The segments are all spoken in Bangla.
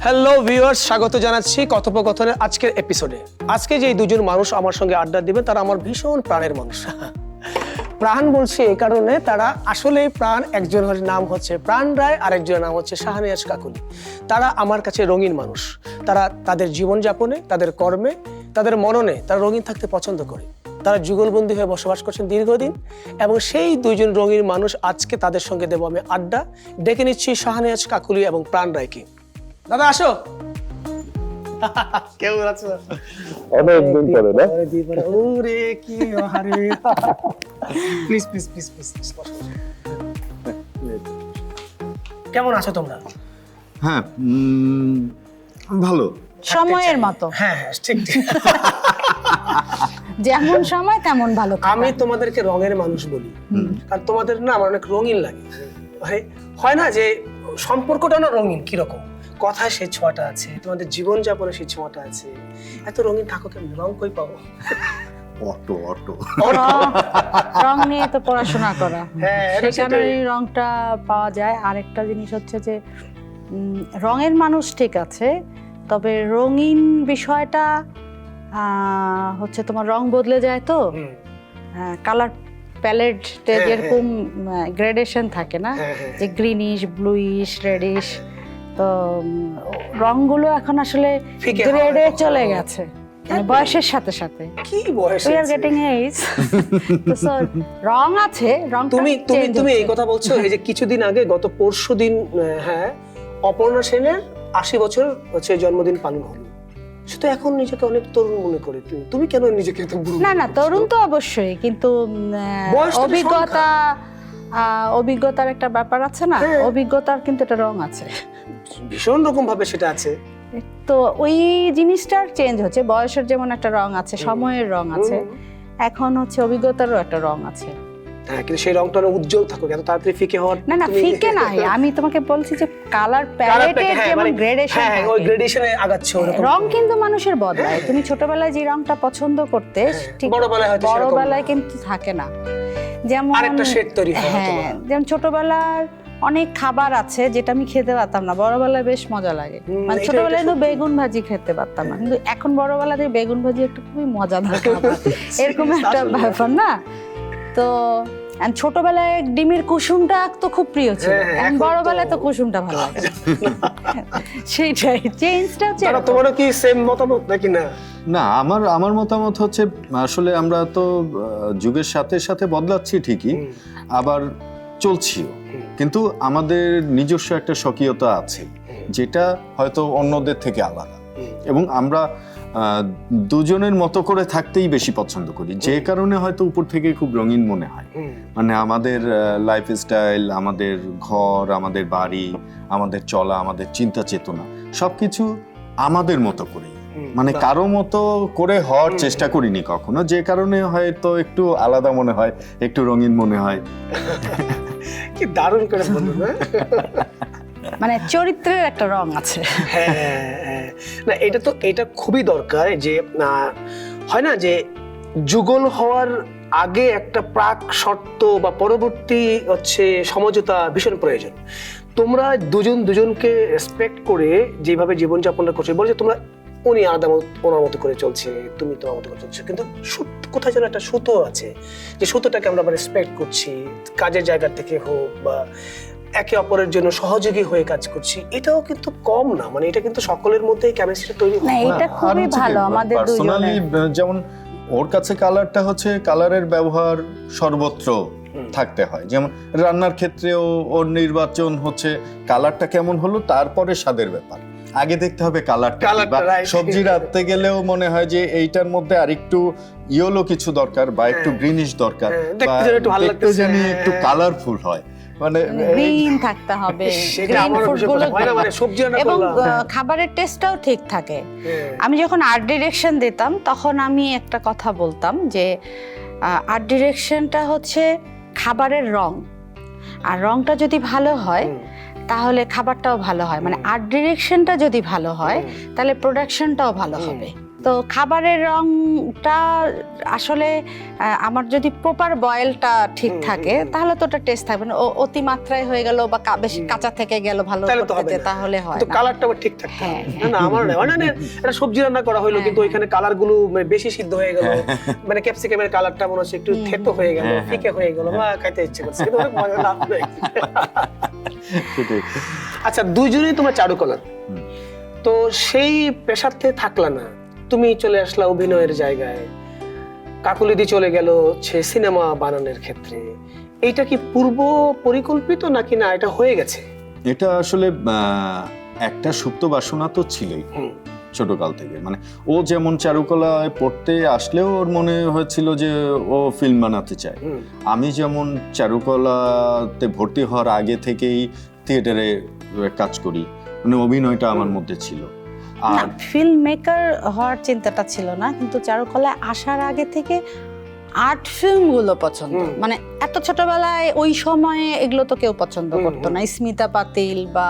হ্যালো ভিউয়ার্স, স্বাগত জানাচ্ছি কথোপকথনের আজকের এপিসোডে। আজকে যে দুজন মানুষ আমার সঙ্গে আড্ডা দিবে তারা আমার ভীষণ প্রাণের মানুষ। প্রাণ বলছি এই কারণে, তারা আসলে প্রাণ। একজনের নাম হচ্ছে প্রাণ রায়, আরেকজনের নাম হচ্ছে শাহনেওয়াজ কাকুলি। তারা আমার কাছে রঙিন মানুষ। তারা তাদের জীবনযাপনে, তাদের কর্মে, তাদের মননে তারা রঙিন থাকতে পছন্দ করে। তারা যুগলবন্দী হয়ে বসবাস করছেন দীর্ঘদিন, এবং সেই দুইজন রঙিন মানুষ আজকে তাদের সঙ্গে দেবো আমি আড্ডা। ডেকে নিচ্ছি শাহনেওয়াজ কাকুলি এবং প্রাণ রায়কে। দাদা আসো। কেমন আছো? অনেকদিন পরে না? ওরে কি আহারে। Please please please please. কেমন আছো তোমরা? হ্যাঁ, ভালো। সময়ের মতো। হ্যাঁ হ্যাঁ, ঠিক ঠিক। যেমন সময় তেমন ভালো থাকা। আমি তোমাদেরকে রঙের মানুষ বলি, কারণ তোমাদের না আমার অনেক রঙিন লাগে। হয় না যে সম্পর্কটা না রঙিন, কিরকম কথায় সেই ছোঁয়াটা আছে, তোমাদের জীবনযাপনে সেই ছোঁয়াটা আছে। এত রঙিন থাকো কেমন? রং কই পাবো? অটো রং নিয়ে তো পড়াশোনা করা, হ্যাঁ, সেখানে রংটা পাওয়া যায়। আরেকটা জিনিস হচ্ছে যে রঙের মানুষ ঠিক আছে, তবে রঙিন বিষয়টা হচ্ছে তোমার রং বদলে যায় তো, কালার প্যালেটে যেরকম গ্রেডেশন থাকে না, যে গ্রিনিশ, ব্লুইশ, রেডিশ, তো রংগুলো এখন আসলে গ্রেডে চলে গেছে বয়সের সাথে সাথে। কি বয়স? We are getting age. So রং আছে, রং তুমি এই কথা বলছো। এই যে কিছুদিন আগে, গত পরশুদিন, হ্যাঁ, অপর্ণা সেনের 80 বছর হচ্ছে জন্মদিন পালন হলো। সে তো এখন নিজেকে অনেক তরুণ মনে করে। তুমি কেন নিজেকে এত বুড়ো? না, তরুণ তো অবশ্যই, কিন্তু অভিজ্ঞতার একটা ব্যাপার আছে না, অভিজ্ঞতার কিন্তু একটা রং আছে, ভীষণ রকম ভাবে সেটা আছে। তো ওই জিনিসটার চেঞ্জ হচ্ছে। বয়সের যেমন একটা রং আছে, সময়ের রং আছে, এখন হচ্ছে অভিজ্ঞতারও একটা রং আছে। হ্যাঁ, কিন্তু সেই রংটা উজ্জ্বল থাকুক, এত তাড়াতাড়ি ফিকে হওয়ার না ফিকে নাই। আমি তোমাকে বলছি যে কালার প্যালেটের যেমন গ্রেডেশন, হ্যাঁ ওই গ্রেডেশনে আগাচ্ছে ওরকম। রং কিন্তু মানুষের বদলায়। তুমি ছোটবেলায় যে রংটা পছন্দ করতে, ঠিক বড়বেলায় কিন্তু থাকে না। যেমন আরেকটা শেড তৈরি হয়। হ্যাঁ, যেমন ছোটবেলার অনেক খাবার আছে যেটা আমি খেতে পারতাম না, বড়বেলায় বেশ মজা লাগে। মানে ছোটবেলায় তো বেগুন ভাজি খেতে পারতাম না, কিন্তু এখন বড়বেলাতে বেগুন ভাজি একটা খুবই মজাদার খাবার, এরকম একটা ব্যাপার না? তো ছোটবেলায় ডিমের কুসুমটা তো খুব প্রিয় ছিল, এখন বড়বেলায় তো কুসুমটা ভালো লাগে। সেইটাই চেঞ্জটা হচ্ছে। তোমারও কি সেম মতামত নাকি? না না, আমার মতামত হচ্ছে আসলে আমরা তো যুগের সাথে সাথে বদলাচ্ছি ঠিকই, আবার চলছিও, কিন্তু আমাদের নিজস্ব একটা স্বকীয়তা আছে যেটা হয়তো অন্যদের থেকে আলাদা, এবং আমরা দুজনের মতো করে থাকতেই বেশি পছন্দ করি, যে কারণে হয়তো উপর থেকে খুব রঙিন মনে হয়। মানে আমাদের লাইফ স্টাইল, আমাদের ঘর, আমাদের বাড়ি, আমাদের চলা, আমাদের চিন্তা চেতনা সবকিছু আমাদের মতো করে, মানে কারো মতো করে হওয়ার চেষ্টা করিনি কখনো, যে কারণে হয়তো একটু আলাদা মনে হয়, একটু রঙিন মনে হয়। কি দারুণ করে বললো না? মানে চরিত্রের একটা রং আছে। হ্যাঁ, না এটা খুবই দরকার। যে হয় না যে যুগল হওয়ার আগে একটা প্রাক শর্ত বা পরবর্তী হচ্ছে সমঝোতা ভীষণ প্রয়োজন। তোমরা দুজনকে রেসপেক্ট করে যেভাবে জীবনযাপনটা করছো, বলছো তোমরা উনি আলাদা ওনার মতো করে চলছে, তুমি তোমার মতো করে চলছো, কিন্তু কোথায় যেন একটা সুতো আছে, যে সুতোটাকে আমরা রেসপেক্ট করছি, কাজের জায়গা থেকে হোক বা একে অপরের জন্য সহযোগী হয়ে কাজ করছি। এটাও কিন্তু কম না, মানে এটা কিন্তু সকলের মধ্যে কেমিস্ট্রি তৈরি হয়। এটা খুবই ভালো আমাদের দুজনের। যেমন ওর কাছে কালারটা হচ্ছে, কালারের ব্যবহার সর্বত্র থাকতে হয়। যেমন রান্নার ক্ষেত্রেও ওর নির্বাচন হচ্ছে কালারটা কেমন হলো, তারপরে স্বাদের ব্যাপার। আগে দেখতে হবে কালারটা। সবজি রাঁধতে গেলেও মনে হয় যে এইটার মধ্যে আরেকটু ইয়েলো কিছু দরকার, বা একটু গ্রিনিশ দরকার, বা দেখতে জানি একটু কালারফুল হয়, মানে গ্রিন থাকতে হবে, গ্রিন ফুডগুলো, এবং খাবারের টেস্টটাও ঠিক থাকে। আমি যখন আর্ট ডিরেকশন দিতাম তখন আমি একটা কথা বলতাম যে আর্ট ডিরেকশনটা হচ্ছে খাবারের রং, আর রংটা যদি ভালো হয় তাহলে খাবারটাও ভালো হয়। মানে আর্ট ডিরেকশনটা যদি ভালো হয় তাহলে প্রোডাকশনটাও ভালো হবে। তো খাবারের রংটা আসলে আমার যদি প্রপার বয়েলটা ঠিক থাকে তাহলে তো ওটা টেস্ট থাকবে না। অতি মাত্রায় হয়ে গেল বা বেশি কাঁচা থেকে গেল ভালো তাহলে তো হবে করতে না। তাহলে হয় তো না। কালারটা আবার ঠিক থাকতে হ্যাঁ। হবে। না আমার না মানে একটা সবজি রান্না করা হলো কিন্তু ওইখানে কালার গুলো মানে বেশি সিদ্ধ হয়ে গেল, মানে ক্যাপসিকামের কালারটা মনে হচ্ছে একটু থেতো হয়ে গেল, ফিকে হয়ে গেল, বা খাইতে ইচ্ছে করছে কিন্তু অনেক মজা লাভ নেই। সেটাই। আচ্ছা, দুইজনেই তোমার চারুকলা, তো সেই পেশাতে থাকলা না, তুমি চলে আসলা অভিনয়ের জায়গায়, কাকুলিদি চলে গেল হচ্ছে সিনেমা বানানোর ক্ষেত্রে। এইটা কি পূর্ব পরিকল্পিত নাকি না এটা হয়ে গেছে? এটা আসলে একটা সুপ্ত বাসনা তো ছিলই ছোটকাল থেকে। মানে ও যেমন চারুকলায় পড়তে আসলেও ওর মনে হয়েছিল যে ও ফিল্ম বানাতে চায়। আমি যেমন চারুকলাতে ভর্তি হওয়ার আগে থেকেই থিয়েটারে কাজ করি, মানে অভিনয়টা আমার মধ্যে ছিল। আর ফিল্ম মেকার হওয়ার চিন্তাটা ছিল না, কিন্তু চারুকলায় আসার আগে থেকে আর্ট ফিল্ম গুলো পছন্দ। মানে এত ছোটবেলায় ওই সময়ে এগুলো তো কেউ পছন্দ করতো না। স্মিতা পাতিল বা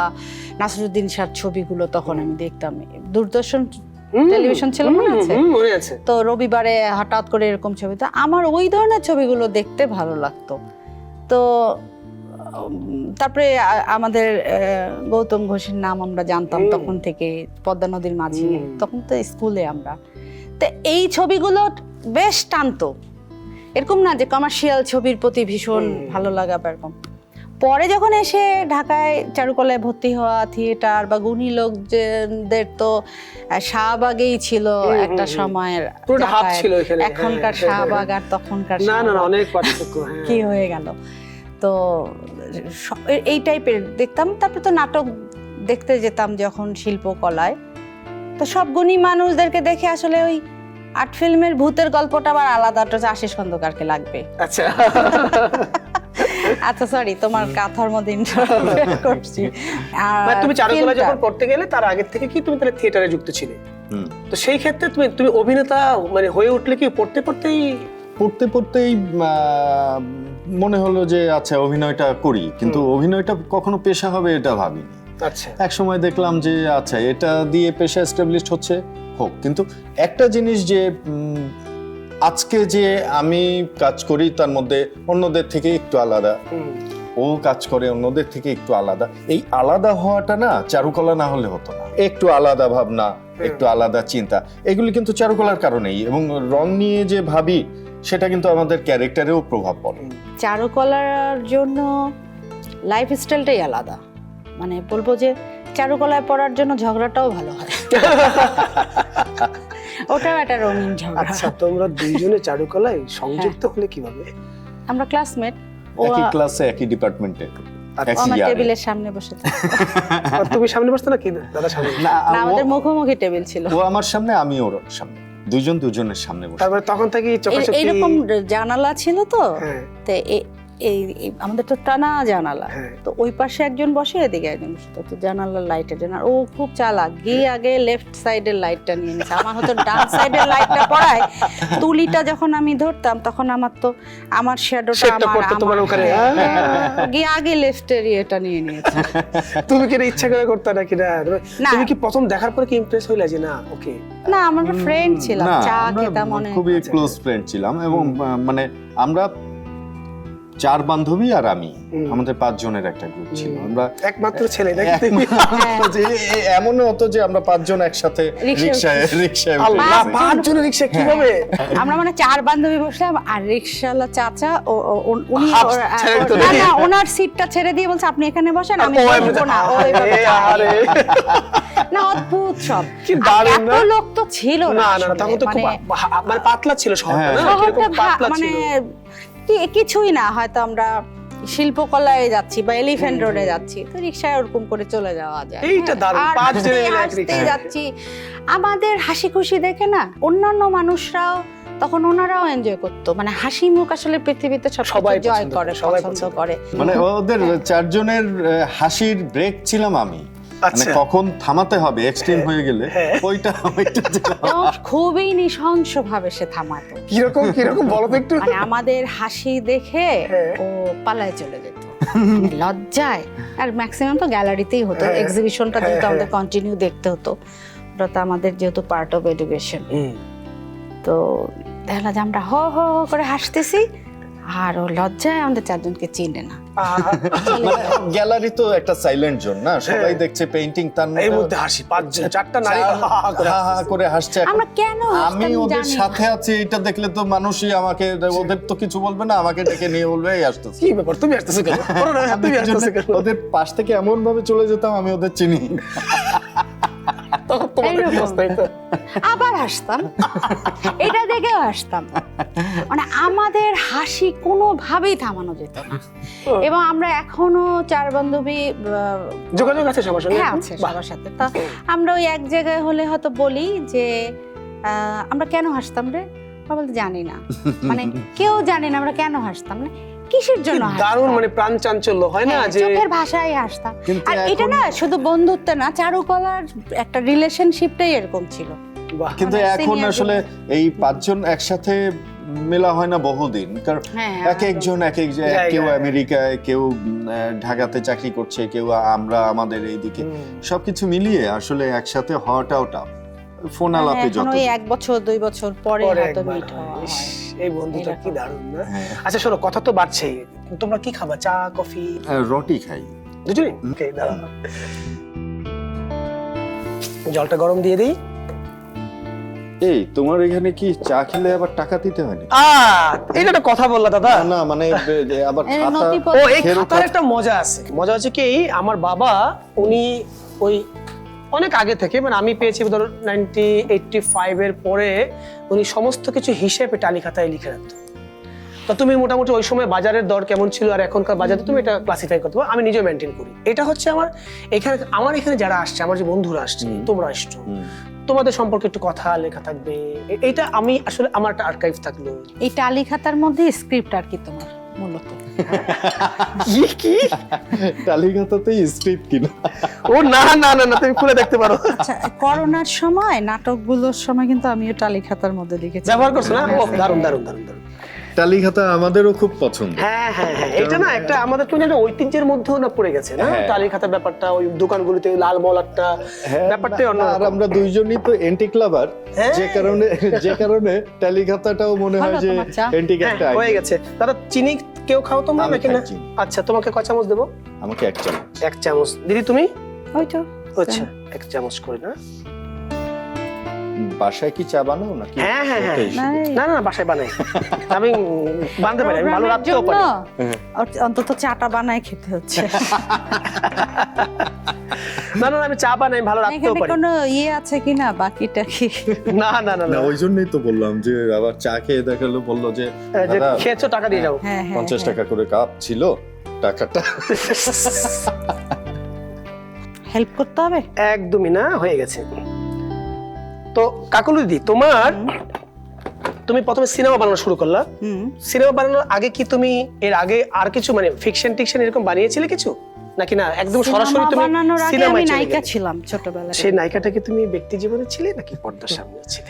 নাসিরুদ্দিন শাহর ছবিগুলো তখন আমি দেখতাম, দূরদর্শন টেলিভিশন ছিল মনে আছে? মনে আছে। তো রবিবারে হঠাৎ করে এরকম ছবি, তো আমার ওই ধরনের ছবিগুলো দেখতে ভালো লাগতো। তো তারপরে আমাদের গৌতম ঘোষের নাম আমরা জানতাম তখন থেকে, পদ্মা নদীর মাঝি, তখন তো স্কুলে আমরা। তো এই ছবিগুলো বেশ টানতো, এরকম না যে কমার্শিয়াল ছবির প্রতি ভীষণ ভালো লাগা বা এরকম। পরে যখন এসে ঢাকায় চারুকলায় ভর্তি হওয়া, থিয়েটার বা গুণী লোকদের তো শাহবাগেই ছিল একটা সময়ের, পুরোটা হাত ছিল এখানে। এখনকার শাহবাগ আর তখনকার না না অনেক পার্থক্য। কি হয়ে গেল। তো এই টাইপের দেখতাম। তারপরে তো নাটক দেখতে যেতাম যখন শিল্পকলায়, তো সব গুণী মানুষদেরকে দেখে আসলে ওই আর্ট ফিল্মের ভূতের গল্পটা আবার আলাদা, আশিস খন্দকারকে লাগবে। আচ্ছা আচ্ছা সরি, তোমার কথার মধ্যে ইন্টারাপ্ট করছি। মানে তুমি চারুকলা যখন পড়তে গেলে তার আগে থেকে কি তুমি তাহলে থিয়েটারে যুক্ত ছিলে? তো সেই ক্ষেত্রে তুমি অভিনেতা মানে হয়ে উঠলে কি পড়তে পড়তেই মনে হলো যে আচ্ছা অভিনয়টা করি, কিন্তু অভিনয়টা কখনো পেশা হবে এটা ভাবিনি। আচ্ছা, এক সময় দেখলাম যে আচ্ছা এটা দিয়ে পেশা এস্টাবলিশড হচ্ছে, হোক। কিন্তু একটা জিনিস যে আজকে যে আমি কাজ করি তার মধ্যে অন্যদের থেকে একটু আলাদা, ও কাজ করে অন্যদের থেকে একটু আলাদা, এই আলাদা হওয়াটা না চারুকলা না হলে হতো না। একটু আলাদা ভাবনা, একটু আলাদা চিন্তা, এগুলি কিন্তু চারুকলার কারণেই, এবং রং নিয়ে যে ভাবি সেটা কিন্তু আমাদের ক্যারেক্টারেও প্রভাব পড়ে। চারুকলার জন্য লাইফস্টাইলটাই আলাদা। মানে বলবো যে চারুকলায় পড়ার জন্য ঝগড়াটাও ভালো হয়। ওটাও একটা রঙিন ঝগড়া। আচ্ছা, তোমরা দুইজনে চারুকলায় সংযুক্ত হলে কিভাবে? আমরা ক্লাসমেট, একই ক্লাসে একই ডিপার্টমেন্টে, আমার টেবিলের সামনে বসে থাকতো। তুমি সামনে বসতে নাকি দাদা সামনে? না, আমাদের মুখোমুখি টেবিল ছিল। ও আমার সামনে, আমি ওর সামনে, দুজনের সামনে বসে। তারপরে তখন থেকে চোখাচোখি এইরকম জানালা ছিল তো, তো এই আমাদের তো টানা জানালা, তো ওই পাশে একজন বসে, এদিকে একজন বসে, তো জানালার লাইটের জন্য ও খুব চালাক, গিয়ে আগে লেফট সাইডের লাইটটা নিয়ে নিয়েছে। আমার হয়তো ডান সাইডের লাইটটা পড়ায়, তুলিটা যখন আমি ধরতাম তখন আমার শ্যাডোটা তোমার ওখানে, গিয়ে আগে লেফটের ইয়েটা নিয়ে নিয়েছে। তুমি কি ইচ্ছা করে করতে নাকি? না, তুমি কি প্রথম দেখার পরে কি ইমপ্রেস হইলা যে না ওকে? না, আমরা ফ্রেন্ড ছিলাম, চা খেতাম অনেক, খুবই ক্লোজ ফ্রেন্ড ছিলাম। এবং মানে আমরা 4 বান্ধবী আর আমি, আমাদের 5 জনের একটা গ্রুপ ছিল। আমরা একমাত্র ছেলে, এমনও হতো যে আমরা 5 জন একসাথে রিকশায় 5 জনের রিকশা কিভাবে? আমরা মানে 4 বান্ধবী বসলাম, আর রিকশাওয়ালা চাচা উনি ওনার সিটটা ছেড়ে দিয়ে বলছে আপনি এখানে বসেন, আমি বলবো না। না, অদ্ভুত সব। এত লোক তো ছিল না, তখন তো মানে পাতলা ছিল শহরটা, মানে কিছুই না। হয়তো আমরা শিল্পকলায় যাচ্ছি বা এলিফ্যান্ট রোডে যাচ্ছি, তো রিকশায় ওরকম করে চলে যাওয়া যায়। এইটা দারুণ, 5 জনে মিলে এক রিকশায় যাচ্ছি। আমাদের হাসি খুশি দেখে না অন্যান্য মানুষরাও তখন ওনারাও এনজয় করতো। মানে হাসি মুখ আসলে পৃথিবীতে সবাই জয় করে, পছন্দ করে। মানে ওদের 4 জনের হাসির ব্রেক ছিলাম আমি। মানে কখন থামাতে হবে এক্সট্রিম হয়ে গেলে ওইটা খুবই নৃশংস ভাবে সে থামাতো। কিরকম বলো তো একটু? মানে আমাদের হাসি দেখে ও পালায় চলে যেত লজ্জায়। আর ম্যাক্সিমাম তো গ্যালারিতেই হতো, এক্সিবিশনটা যেহেতু আমাদের কন্টিনিউ দেখতে হতো, ওটা তো আমাদের যেহেতু পার্ট অফ এডুকেশন, তো দেখলাম যে আমরা হ হ হ করে হাসতেছি, আর ও লজ্জায় আমাদের চারজনকে চিনে না। মানে গ্যালারি তো একটা সাইলেন্ট জোন না, সবাই দেখছে পেইন্টিং, তার এর মধ্যে হাসি, 5-4টা নারী হা হা করে হা হা করে হাসছে। এখন আমরা কেন আমি ওদের সাথে আছি এটা দেখলে তো মানুষই আমাকে, ওদের তো কিছু বলবে না, আমাকে ডেকে নিয়ে বলবে এই আসতেছে। কি ব্যাপার, তুমি আসতেছো কেন? বলো না, তুমি আসতেছো কেন? ওদের পাশ থেকে এমন ভাবে চলে যেতাম আমি ওদের চিনি। তখন তোমাদের কি অবস্থা হইতো? আবার হাসতাম, এটা দেখেও হাসতাম, মানে আমাদের হাসি কোনোভাবেই থামানো যেত না। এবং আমরা এখনো 4 বান্ধবী যোগাযোগ আছে সবার সঙ্গে? হ্যাঁ আছে সবার সাথে। তা আমরা ওই এক জায়গায় হলে হয়তো বলি যে আমরা কেন হাসতাম রে, আমরা বলতে জানি না, মানে কেউ জানি না আমরা কেন হাসতাম, না কিসের জন্য হাসতাম। দারুণ, মানে প্রাণ চাঞ্চল্য হয় না যে চোখের ভাষায় হাসতাম। কিন্তু আর এটা না শুধু বন্ধুত্ব না, চারুকলার একটা রিলেশনশিপটাই এরকম ছিল। বাহ, কিন্তু মানে এখন senior আসলে এই 5 জন একসাথে মেলা হয় না বহুদিন, কারণ হ্যাঁ, এক একজন এক এক জায়গায়, জায়গায়। কেউ আমেরিকায়, কেউ ঢাকাতে চাকরি করছে, কেউ আমরা আমাদের এইদিকে, সবকিছু মিলিয়ে আসলে একসাথে হওয়াটাও টাফ। ফোন আলাপে এখন যত ওই 1 বছর 2 বছর পরে পরে হয়তো একবার মিট হওয়া হয়। ইস, হয়। এই বন্ধুটা কি এরকম। দারুণ না? হ্যাঁ। আচ্ছা শোনো, কথা তো বাড়ছেই, তোমরা কি খাবা, চা কফি? রুটি খাই। দুজনেই? ওকে, দাঁড়াও, জলটা গরম দিয়ে দিই। এই তোমার এখানে কি চা খেলে আবার টাকা দিতে হয় না? এটা একটা কথা বললা দাদা। না মানে আবার এই খাতা, নথিপত্র- ও, এই ফেরত খাতার একটা মজা আছে। মজা হচ্ছে কি, আমার বাবা উনি ওই অনেক আগে থেকে, মানে আমি পেয়েছি ধরো 1985 এর পরে, উনি সমস্ত কিছু হিসেবে টালি খাতায় লিখে রাখতো। তো তুমি মোটামুটি ওই সময় বাজারের দর কেমন ছিল আর এখনকার বাজারে তুমি এটা ক্লাসিফাই করতে পারো। আমি নিজে মেনটেন করি। এটা হচ্ছে আমার এখানে যারা আসছে, আমার যে বন্ধুরা আসছে, তোমরা আসছো, তোমাদের সম্পর্কে একটু কথা লেখা থাকবে। এইটা আমি আসলে আমার একটা আর্কাইভ থাকলো। এই টালি খাতার মধ্যে স্ক্রিপ্ট আর কি তোমার মূলত। কি টালি খাতাতেই স্ক্রিপ্ট কিনা? ও না না না না, তুমি খুলে দেখতে পারো। আচ্ছা, করোনার সময় নাটকগুলোর সময় কিন্তু আমিও টালি খাতার মধ্যে লিখেছি। ব্যবহার করছো না? ও দারুণ দারুণ দারুণ দারুণ। টালি খাতা আমাদেরও খুব পছন্দ। হ্যাঁ হ্যাঁ হ্যাঁ, এটা না একটা আমাদের কোন একটা ঐতিহ্যের মধ্যেও না পড়ে গেছে না, হ্যাঁ। টালি খাতার ব্যাপারটা, ওই দোকানগুলিতে লাল মলাটটা ব্যাপারটাই অন্য। আর আমরা দুইজনই তো এন্টিক লাভার, হ্যাঁ। যে কারণে টালি খাতাটাও মনে হয় ভালো যে তোমার চা। এন্টিক একটা হয়ে idea। গেছে দাদা। চিনি কেউ খাও তোমরা আমি নাকি না? খাই চিনি। আচ্ছা, তোমাকে কয় চামচ দেবো? আমাকে 1 চামচ। 1 চামচ। দিদি তুমি? ওই তো আচ্ছা 1 চামচ করে না? বাসায় কি চা বানাও নাকি? হ্যাঁ হ্যাঁ হ্যাঁ। ওটাই শুধু। নাই। না না না, বাসায় বানাই। আমি বানতে পারি, আমি ভালো প্রোগ্রামের রাখতেও জন্য পারি। অন্তত চাটা বানায় খেতে হচ্ছে। না না না, আমি চা বানাই, ভালো রাখতেও এখানে পারি। কোনো ইয়ে আছে কিনা বাকিটা কি? না না না না না, ওই জন্যই তো বললাম যে আবার চা খেয়ে দেখালো, বললো যে যে দাদা খেয়েছো টাকা দিয়ে যাও। হ্যাঁ হ্যাঁ 50 টাকা করে কাপ ছিল, টাকাটা। হেল্প করতে হবে। একদমই না, হয়ে গেছে। তো কাকলি দিদি, তুমি প্রথমে সিনেমা বানানো শুরু করলা। সিনেমা বানানোর আগে কি তুমি এর আগে আর কিছু মানে ফিকশন টিকশন এরকম বানিয়েছিলে কিছু, নাকি না একদম সরাসরি সিনেমা তুমি বানানোর আগে আমি সিনেমায় চলে নায়িকা গেলে? ছিলাম ছোটবেলায়। সেই নায়িকাটা কি তুমি ব্যক্তি জীবনে ছিলে নাকি পর্দার সামনে ছিলে?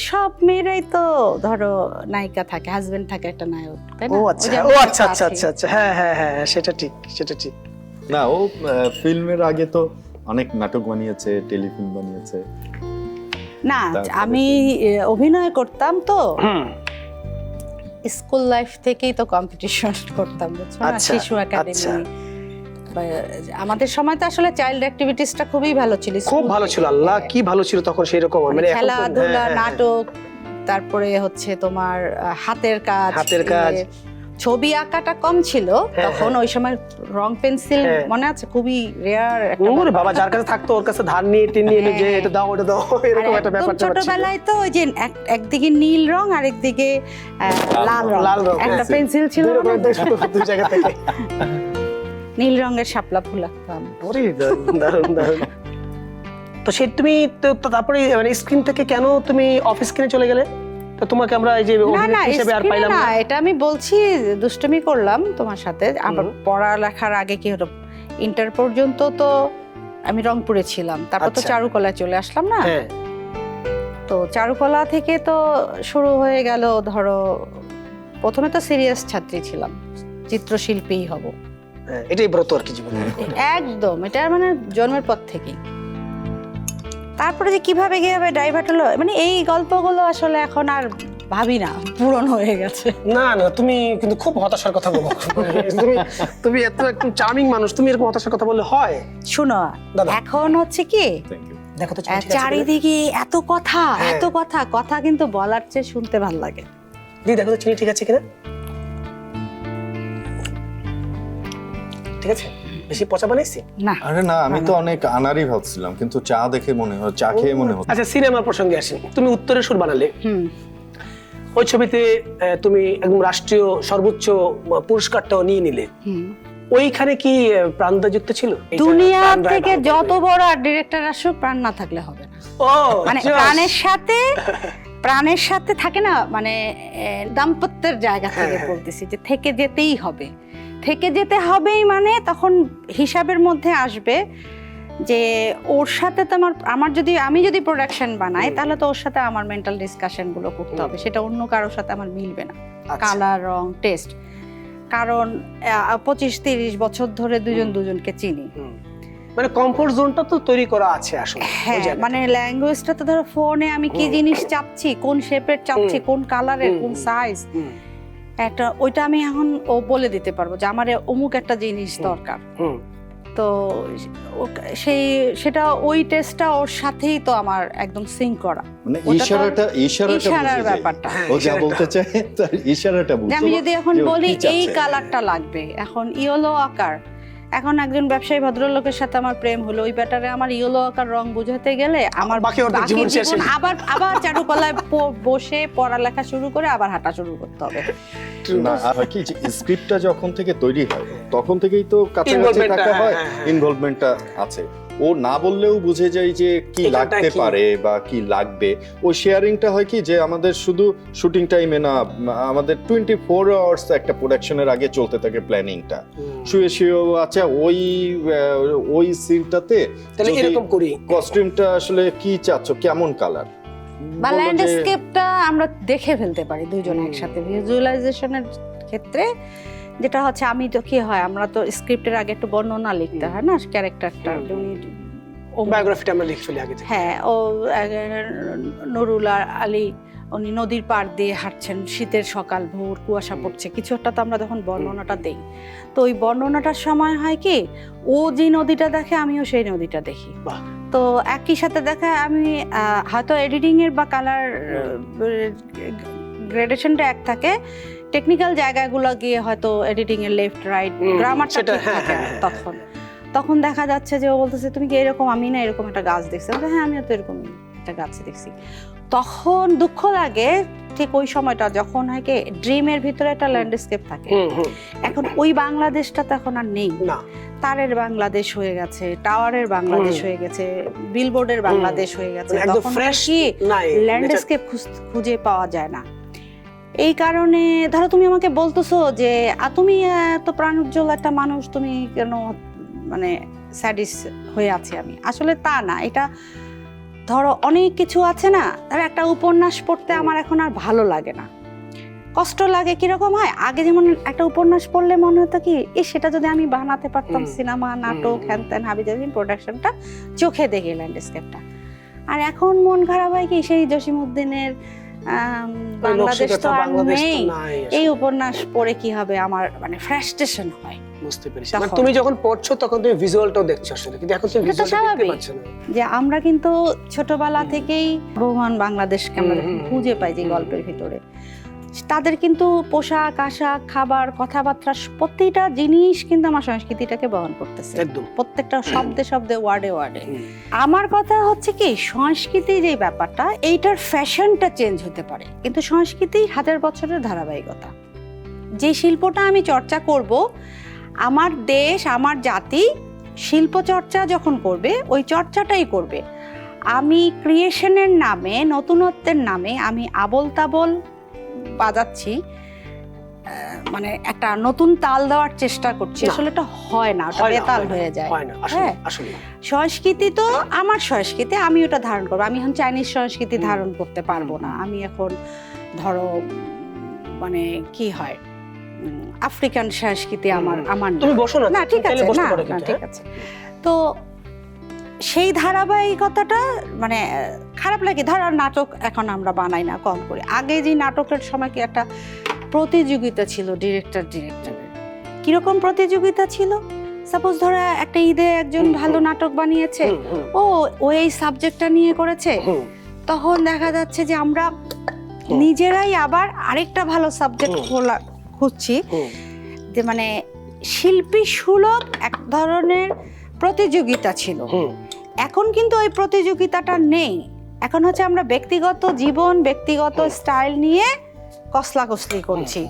সব মেয়েরাই তো ধরো নায়িকা থাকে, হাজবেন্ড থাকে একটা নায়ক, তাই না? ও ওই আচ্ছা, যে ও আমার আচ্ছা কাছে আচ্ছা আচ্ছা আচ্ছা, হ্যাঁ হ্যাঁ হ্যাঁ, সেটা ঠিক, সেটা ঠিক। না ও ফিল্মের আগে তো অনেক নাটক বানিয়েছে, টেলিফিল্ম বানিয়েছে। না, তারপরে আমি অভিনয় করতাম তো হুম, স্কুল লাইফ থেকেই তো কম্পিটিশন করতাম, বুঝছো না? আচ্ছা, শিশু একাডেমি। আচ্ছা। আমাদের সময় তো আসলে চাইল্ড অ্যাক্টিভিটিসটা খুবই ভালো ছিল, খুব স্কুল ভালো ছিল, থেকে। আল্লাহ কি ভালো ছিল তখন সেই রকম, মানে এখন তো- খেলাধুলা, হ্যাঁ, হ্যাঁ, নাটক, তারপরে হচ্ছে তোমার হাতের কাজ, হাতের কাজ। ছবি আঁকাটা কম ছিল হ্যাঁ, তখন, ওই সময় রং পেন্সিল হ্যাঁ। মনে আছে খুবই রেয়ার একটা ওরে ব্যাপার। বাবা, যার কাছে থাকতো ওর কাছে ধার নিয়ে টেনে এনে যে হ্যাঁ। এটা দাও ওটা দাও, আর এরকম একটা একদম ব্যাপার ছিল। ছোটবেলায় তো ওই যে একদিকে নীল রং আর একদিকে লাল রং, লাল রং, একটা হ্যাঁ। পেন্সিল ছিল দুই না? রকমের দুই জায়গা থেকে। নীল রঙের শাপলা ফুল আঁকতাম। ওরে দারুণ দারুণ দারুণ। তো সে তুমি তো তারপরে মানে স্ক্রিন থেকে কেন তুমি অফ স্ক্রিনে চলে গেলে? তো তোমাকে আমরা এই যে না না, অভিনেত্রী হিসেবে আর স্ক্রিনে পাইলাম না, না। এটা আমি বলছি দুষ্টুমি করলাম তোমার সাথে। আবার পড়ালেখার আগে কি হলো, ইন্টার পর্যন্ত তো আমি রংপুরে ছিলাম, তারপর তো আচ্ছা। চারুকলায় চলে আসলাম না। হ্যাঁ, তো চারুকলা থেকে তো শুরু হয়ে গেল, ধরো প্রথমে তো সিরিয়াস ছাত্রী ছিলাম, চিত্রশিল্পীই হব হ্যাঁ, এটাই ব্রত আর কি জীবনে। একদম, এটা মানে জন্মের পর থেকেই। তারপরে যে কিভাবে ডাইভার্ট হলো, মানে এই গল্পগুলো আসলে এখন আর ভাবি না, পূরণ হয়ে গেছে। না না, তুমি কিন্তু খুব হতাশার কথা বলো। তুমি তুমি এত একটু চার্মিং মানুষ, তুমি এরকম হতাশার কথা বললে হয়? শোনো, দাদা। এখন হচ্ছে কি, দেখো তো চিনি ঠিক আছে কিনা? চারিদিকে এত কথা, হ্যাঁ। এত কথা, কথা কিন্তু বলার চেয়ে শুনতে ভালো লাগে। দিদি দেখো তো চিনি ঠিক আছে কিনা? ঠিক আছে? বেশি পচা বানাইছি? না, আরে না, আমি তো অনেক আনারই ভাবছিলাম, কিন্তু চা দেখে মনে হয়, চা খেয়ে মনে হচ্ছে। আচ্ছা, সিনেমার প্রসঙ্গে আসি। তুমি উত্তরের সুর বানালে, ওই ছবিতে তুমি একদম রাষ্ট্রীয় সর্বোচ্চ পুরস্কারটাও নিয়ে নিলে। ওইখানে কি প্রাণদাযুক্ত ছিল? দুনিয়া থেকে যত বড় আর ডিরেক্টর আসুক, প্রাণ না থাকলে হবে না। ও মানে প্রাণের সাথে থাকে না, মানে দাম্পত্যের জায়গা থেকে বলতেছি যে থেকে যেতেই হবে, থেকে যেতে হবেই। মানে তখন হিসাবের মধ্যে আসবে যে ওর সাথে তো আমি যদি প্রোডাকশন বানাই, তাহলে তো ওর সাথে আমার মেন্টাল ডিসকাশন গুলো করতে হবে, সেটা অন্য কারোর সাথে আমার মিলবে না। কালার, রং, টেস্ট, কারণ 25-30 বছর ধরে দুজনকে চিনি। মানে কমফোর্ট জোনটা তো তৈরি করা আছে আসলে। হ্যাঁ, মানে ল্যাঙ্গুয়েজটা তো ধরো ফোনে আমি কি জিনিস চাচ্ছি, কোন শেপের চাচ্ছি, কোন কালারের, কোন সাইজ, একটা ওইটা আমি এখন ও বলে দিতে পারবো যে আমার অমুক একটা জিনিস দরকার। তো সেটা ওই টেস্টটা ওর সাথেই তো আমার একদম সিঙ্ক করা, মানে ইশারার ব্যাপারটা। ও যা বলতে চায় তার ইশারাটা বুঝছো। আমি যদি এখন বলি এই কালারটা লাগবে, এখন ইয়েলো আকার, এখন একজন ব্যবসায়ী ভদ্রলোকের সাথে আমার প্রেম হলো, ওই ব্যাটারে আমার ইয়েলো আকার রং বোঝাতে গেলে আমার বাকি জীবন আবার চারুকলায় বসে পড়ালেখা শুরু করে আবার হাঁটা শুরু করতে হবে। না, আর কি স্ক্রিপ্টটা যখন থেকে তৈরি হয় তখন থেকেই তো কাছাকাছি থাকা হয়, ইনভলভমেন্টটা আছে। ও না বললেও বুঝে যায় যে কি লাগতে পারে বা কি লাগবে। ওই শেয়ারিংটা হয় কি যে আমাদের শুধু শুটিং টাইমে না, আমাদের 24 আওয়ার্স একটা প্রোডাকশনের আগে চলতে থাকে প্ল্যানিংটা। শুয়ে আচ্ছা ওই সিনটাতে তাহলে এরকম করি, কস্টিউমটা আসলে কি চাচ্ছ, কেমন কালার বা ল্যান্ডস্কেপটা আমরা দেখে ফেলতে পারি দুজনে একসাথে। ভিজুয়ালাইজেশনের ক্ষেত্রে যেটা হচ্ছে, আমি তো কি হয়, আমরা তো স্ক্রিপ্টের আগে একটু বর্ণনা লিখতে হয় না, ক্যারেক্টারটা বায়োগ্রাফিটা আমরা লিখে ফেলি আগে থেকে। হ্যাঁ, ও নুরুল আলী, উনি নদীর পাড় দিয়ে হাঁটছেন, শীতের সকাল, ভোর, কুয়াশা পড়ছে, কিছু একটা তো আমরা তখন বর্ণনাটা দেই। তো ওই বর্ণনাটার সময় হয় কি, ও যে নদীটা দেখে আমিও সেই নদীটা দেখি। তো একই সাথে দেখা, আমি হয়তো এডিটিং এর বা কালার গ্রেডেশনটা এক থাকে, টেকনিক্যাল জায়গাগুলো গিয়ে হয়তো এডিটিং এর লেফট রাইট গ্রামারটা ঠিক থাকে তখন দেখা যাচ্ছে যে ও বলতেছে তুমি কি এরকম, আমি না এরকম একটা গাছ দেখছি। হ্যাঁ, আমিও তো এরকম একটা গাছ দেখছি। তখন দুঃখ লাগে ঠিক ওই সময়টা যখন হয় কি, ড্রিমের ভিতরে একটা ল্যান্ডস্কেপ থাকে। এখন ওই বাংলাদেশটা তো এখন আর নেই, তারের বাংলাদেশ হয়ে গেছে, টাওয়ারের বাংলাদেশ হয়ে গেছে, বিলবোর্ডের বাংলাদেশ হয়ে গেছে। তখন কি ল্যান্ডস্কেপ খুঁজে পাওয়া যায় না। এই কারণে ধরো তুমি আমাকে বলতেছো যে তুমি এত প্রাণোজ্জ্বল একটা মানুষ, তুমি কেন মানে স্যাডিস হয়ে আছি আমি, আসলে তা না। এটা ধরো অনেক কিছু আছে না, ধরো একটা উপন্যাস পড়তে আমার এখন আর ভালো লাগে না, কষ্ট লাগে। কিরকম হয়, আগে যেমন একটা উপন্যাস পড়লে মনে হতো কি, সেটা যদি আমি বানাতে পারতাম, সিনেমা, নাটক, হ্যান ত্যান হাবিজাবি, প্রোডাকশনটা চোখে দেখে ল্যান্ডস্কেপটা। আর এখন মন খারাপ হয় কি, সেই জসিমউদ্দিনের বাংলাদেশ তো আর নেই, এই উপন্যাস পড়ে কি হবে, আমার মানে ফ্রাস্ট্রেশন হয়। বুঝতে পেরেছি, মানে তুমি যখন পড়ছো তখন তুমি ভিজুয়ালটাও দেখছো আসলে, কিন্তু এখন তুমি ভিজুয়ালটা দেখতে পাচ্ছ না। যে আমরা কিন্তু ছোটবেলা থেকেই বহুমান বাংলাদেশকে আমরা খুঁজে পাই যে গল্পের ভিতরে, তাদের কিন্তু পোশাক আশাক, খাবার, কথাবার্তা, প্রত্যেকটা জিনিস কিন্তু আমার সংস্কৃতিটাকে বহন করতেছে, প্রত্যেকটা শব্দে শব্দে, ওয়ার্ডে ওয়ার্ডে। আমার কথা হচ্ছে কি, সংস্কৃতি যে ব্যাপারটা, এইটার ফ্যাশনটা চেঞ্জ হতে পারে, কিন্তু সংস্কৃতি 1000 বছরের ধারাবাহিকতা। যে শিল্পটা আমি চর্চা করব, আমার দেশ, আমার জাতি শিল্প চর্চা যখন করবে, ওই চর্চাটাই করবে। আমি ক্রিয়েশনের নামে, নতুনত্বের নামে আমি আবল তাবল বাজাচ্ছি, মানে একটা নতুন তাল দেওয়ার চেষ্টা করছি, আসলে এটা হয় না, ওটা বেতাল হয়ে যায়। হ্যাঁ, সংস্কৃতি তো আমার সংস্কৃতি, আমি ওটা ধারণ করবো। আমি এখন চাইনিজ সংস্কৃতি ধারণ করতে পারবো না। আমি এখন ধরো মানে কি হয়, আফ্রিকান সংস্কৃতি আমার তুমি বসো না, ঠিক আছে, না ঠিক আছে। তো সেই ধারাবাহিকতাটা মানে খারাপ লাগে। ধর নাটক এখন আমরা বানাই না, কম করি। আগে যে নাটকের সময় কি একটা প্রতিযোগিতা ছিল ডিরেক্টরের, কিরকম প্রতিযোগিতা ছিল? সাপোজ ধরা একটা ঈদে একজন ভালো নাটক বানিয়েছে, ও এই সাবজেক্টটা নিয়ে করেছে, তখন দেখা যাচ্ছে যে আমরা নিজেরাই আবার আরেকটা ভালো সাবজেক্ট খুঁজছি, যে মানে শিল্পী সুলভ এক ধরনের প্রতিযোগিতা ছিল। এখন কিন্তু ওই প্রতিযোগিতাটা নেই। এখন হচ্ছে আমরা ব্যক্তিগত জীবন, ব্যক্তিগত স্টাইল নিয়ে কসলাকসলি করছি।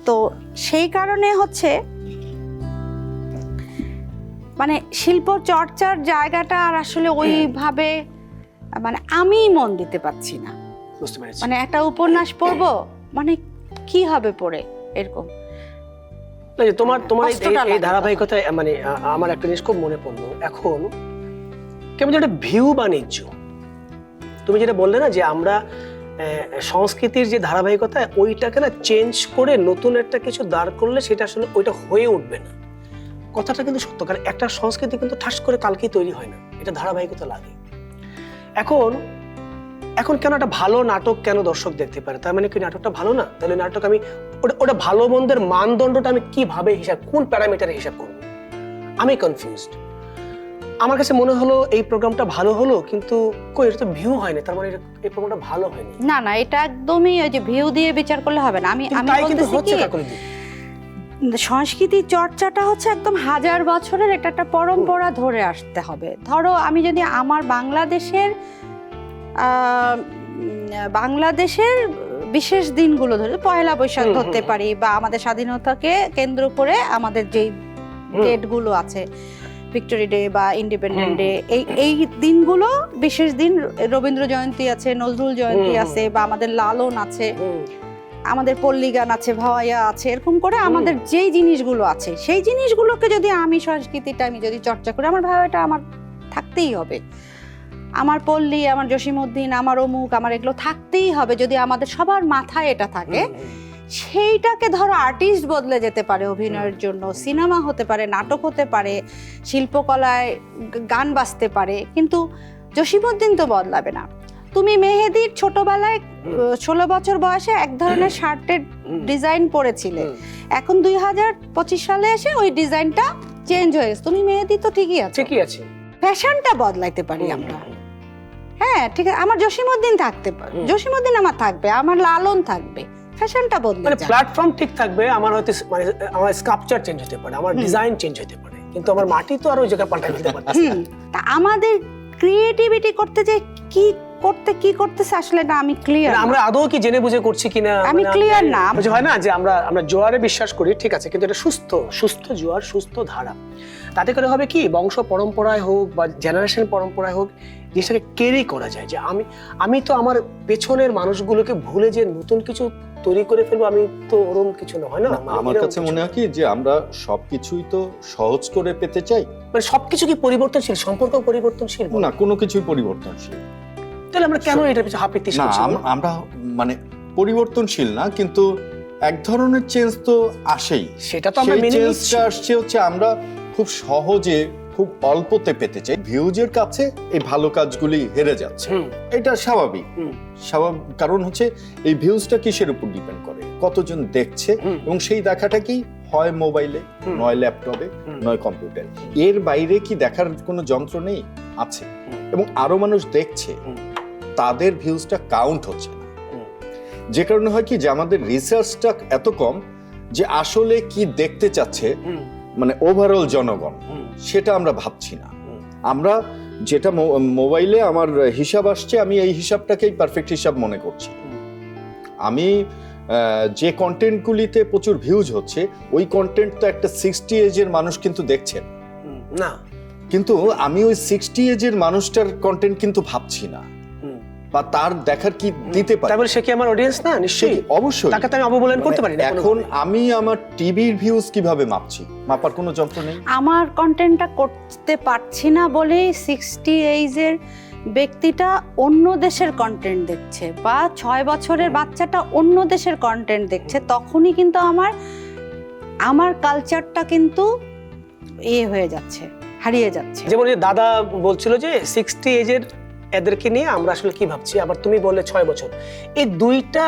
তো সেই কারণে হচ্ছে মানে শিল্প চর্চার জায়গাটা আর আসলে ওইভাবে মানে আমি মন দিতে পারছি না। বুঝতে পেরেছি। মানে একটা উপন্যাস পড়বো, মানে কি হবে পড়ে, এরকম। তোমার এই ধারাবাহিকতায় মানে আমার একটা জিনিস খুব মনে পড়লো, এখন কেমন একটা ভিউ বাণিজ্য। তুমি যেটা বললে না যে আমরা সংস্কৃতির যে ধারাবাহিকতা ওইটাকে না চেঞ্জ করে নতুন একটা কিছু দাঁড় করলে সেটা আসলে ওইটা হয়ে উঠবে না। কথাটা কিন্তু সত্য, কারণ একটা সংস্কৃতি কিন্তু ঠাস করে কালকেই তৈরি হয় না, এটা ধারাবাহিকতা লাগে। এখন কেন একটা ভালো নাটক কেন দর্শক দেখতে পারে? তার মানে কি নাটকটা ভালো না? তাহলে নাটক আমি ওটা ভালো মন্দের মানদণ্ডটা আমি কিভাবে কোন প্যারামিটারে হিসাব করব? আমি কনফিউজড। আমার কাছে মনে হলো এই প্রোগ্রামটা ভালো হলো, কিন্তু কই এটা তো ভিউ হয়নি, তার মানে এই প্রোগ্রামটা ভালো হয়নি। না, এটা একদমই ওই যে ভিউ দিয়ে বিচার করলে হবে না। আমি বলতেছি কি, সংস্কৃতি চর্চাটা হচ্ছে একদম হাজার বছরের একটা পরম্পরা ধরে আসতে হবে। ধরো আমি যদি আমার বাংলাদেশের বিশেষ দিনগুলো ধরে পয়লা বৈশাখ ধরতে পারি, বা আমাদের স্বাধীনতাকে কেন্দ্র করে আমাদের যেই ডেটগুলো আছে, ভিক্টোরি ডে বা ইন্ডিপেন্ডেন্ট ডে, এই দিনগুলো বিশেষ দিন, রবীন্দ্র জয়ন্তী আছে, নজরুল জয়ন্তী আছে, বা আমাদের লালন আছে, আমাদের পল্লী গান আছে, ভাওয়াইয়া আছে, এরকম করে আমাদের যেই জিনিসগুলো আছে সেই জিনিসগুলোকে যদি আমি সংস্কৃতিটা আমি যদি চর্চা করি, আমার ভাওয়াটা আমার থাকতেই হবে, আমার পল্লী, আমার জসীমউদ্দিন, আমার অমুক, আমার এগুলো থাকতেই হবে। যদি আমাদের সবার মাথায় এটা থাকে, সেইটাকে ধরো আর্টিস্ট বদলে যেতে পারে অভিনয়ের জন্য, সিনেমা হতে পারে, নাটক হতে পারে, শিল্পকলায় গান বাজতে পারে, কিন্তু জসীমউদ্দিন তো বদলাবে না। তুমি মেহেদীর ছোটবেলায় 16 বছর বয়সে এক ধরনের শার্টের ডিজাইন পরেছিলে, এখন 2025 সালে এসে ওই ডিজাইনটা চেঞ্জ হয়ে গেছে, তুমি মেহেদী তো ঠিকই আছে। ফ্যাশনটা বদলাইতে পারি আমরা। হ্যাঁ ঠিক আছে, আমার জসীমউদ্দিন থাকতে পারে, জসীমউদ্দিন আমার থাকবে, আমার লালন থাকবে, ফ্যাশনটা বদলে মানে প্ল্যাটফর্ম ঠিক থাকবে, আমার হয়তো মানে আমার স্কাল্পচার চেঞ্জ হতে পারে, আমার ডিজাইন চেঞ্জ হতে পারে, কিন্তু আমার মাটি তো আর ওই জায়গায় পাল্টাই দিতে পারবে না। তা আমাদের ক্রিয়েটিভিটি করতে যে কি করতেছে আসলে না আমি ক্লিয়ার। আমরা আদৌ কি জেনে বুঝে করছি কিনা আমি ক্লিয়ার না। হয় না যে আমরা জোয়ারে বিশ্বাস করি, ঠিক আছে, কিন্তু এটা সুস্থ জোয়ার, সুস্থ ধারা। তাতে করে হবে কি, বংশ পরম্পরায় হোক বা জেনারেশন পরম্পরায় হোক, জিনিসটাকে ক্যারি করা যায় যে আমি তো আমার পেছনের মানুষগুলোকে ভুলে যে নতুন কিছু তৈরি করে ফেলবো, আমি তো ওরকম কিছু না, হয় না? আমার কাছে মনে হয় কি যে আমরা সবকিছুই তো সহজ করে পেতে চাই। মানে সবকিছু কি পরিবর্তনশীল? সম্পর্ক পরিবর্তনশীল না, কোনো কিছুই পরিবর্তনশীল। তাহলে আমরা কেন এটার পিছনে হাপিত্তিস করছি? না, আমরা মানে পরিবর্তনশীল না, কিন্তু এক ধরনের চেঞ্জ তো আসেই। সেটা তো আমরা মেনে নিচ্ছি। চেঞ্জটা আসছে হচ্ছে আমরা খুব সহজে, খুব অল্পতে পেতে চাই। ভিউজের কাছে এই ভালো কাজগুলি হেরে যাচ্ছে, এটা স্বাভাবিক। কারণ হচ্ছে এই ভিউজটা কিসের উপর ডিপেন্ড করে, কতজন দেখছে, এবং সেই দেখাটা কি হয় মোবাইলে, নয় ল্যাপটপে, নয় কম্পিউটারে। এর বাইরে কি দেখার কোনো যন্ত্র নেই? আছে, এবং আরো মানুষ দেখছে, তাদের ভিউজটা কাউন্ট হচ্ছে না। যে কারণে হয় কি যে আমাদের রিসার্চটা এত কম যে আসলে কি দেখতে চাচ্ছে মানে ওভারঅল জনগণ, সেটা আমরা ভাবছি না। আমরা যেটা মোবাইলে আমার হিসাব আসছে, আমি এই হিসাবটাকেই পারফেক্ট হিসাব মনে করছি। আমি যে কন্টেন্টগুলিতে প্রচুর ভিউজ হচ্ছে, ওই কন্টেন্ট তো একটা 60 এজের মানুষ কিন্তু দেখছেন না, কিন্তু আমি ওই 60 এজের মানুষটার কন্টেন্ট কিন্তু ভাবছি না, বা তার দেখার কি দিতে পারে। তাহলে সে কি আমার অডিয়েন্স না? নিশ্চয়ই, অবশ্যই। তাকে তো আমি অবমূল্যায়ন করতে পারি না। এখন আমি আমার টিভির ভিউজ কিভাবে মাপছি? মাপার কোনো যন্ত্র নেই। আমার কন্টেন্টটা করতে পারছি না বলে 60 এইজের ব্যক্তিটা অন্য দেশের কন্টেন্ট দেখছে, বা 6 বছরের বাচ্চাটা অন্য দেশের কন্টেন্ট দেখছে, তখনই কিন্তু আমার কালচারটা কিন্তু হয়ে যাচ্ছে, হারিয়ে যাচ্ছে। যেমন এই দাদা বলছিল যে 60 এজের এদেরকে নিয়ে আমরা আসলে কি ভাবছি, আবার তুমি বললে 6 বছর, এই দুইটা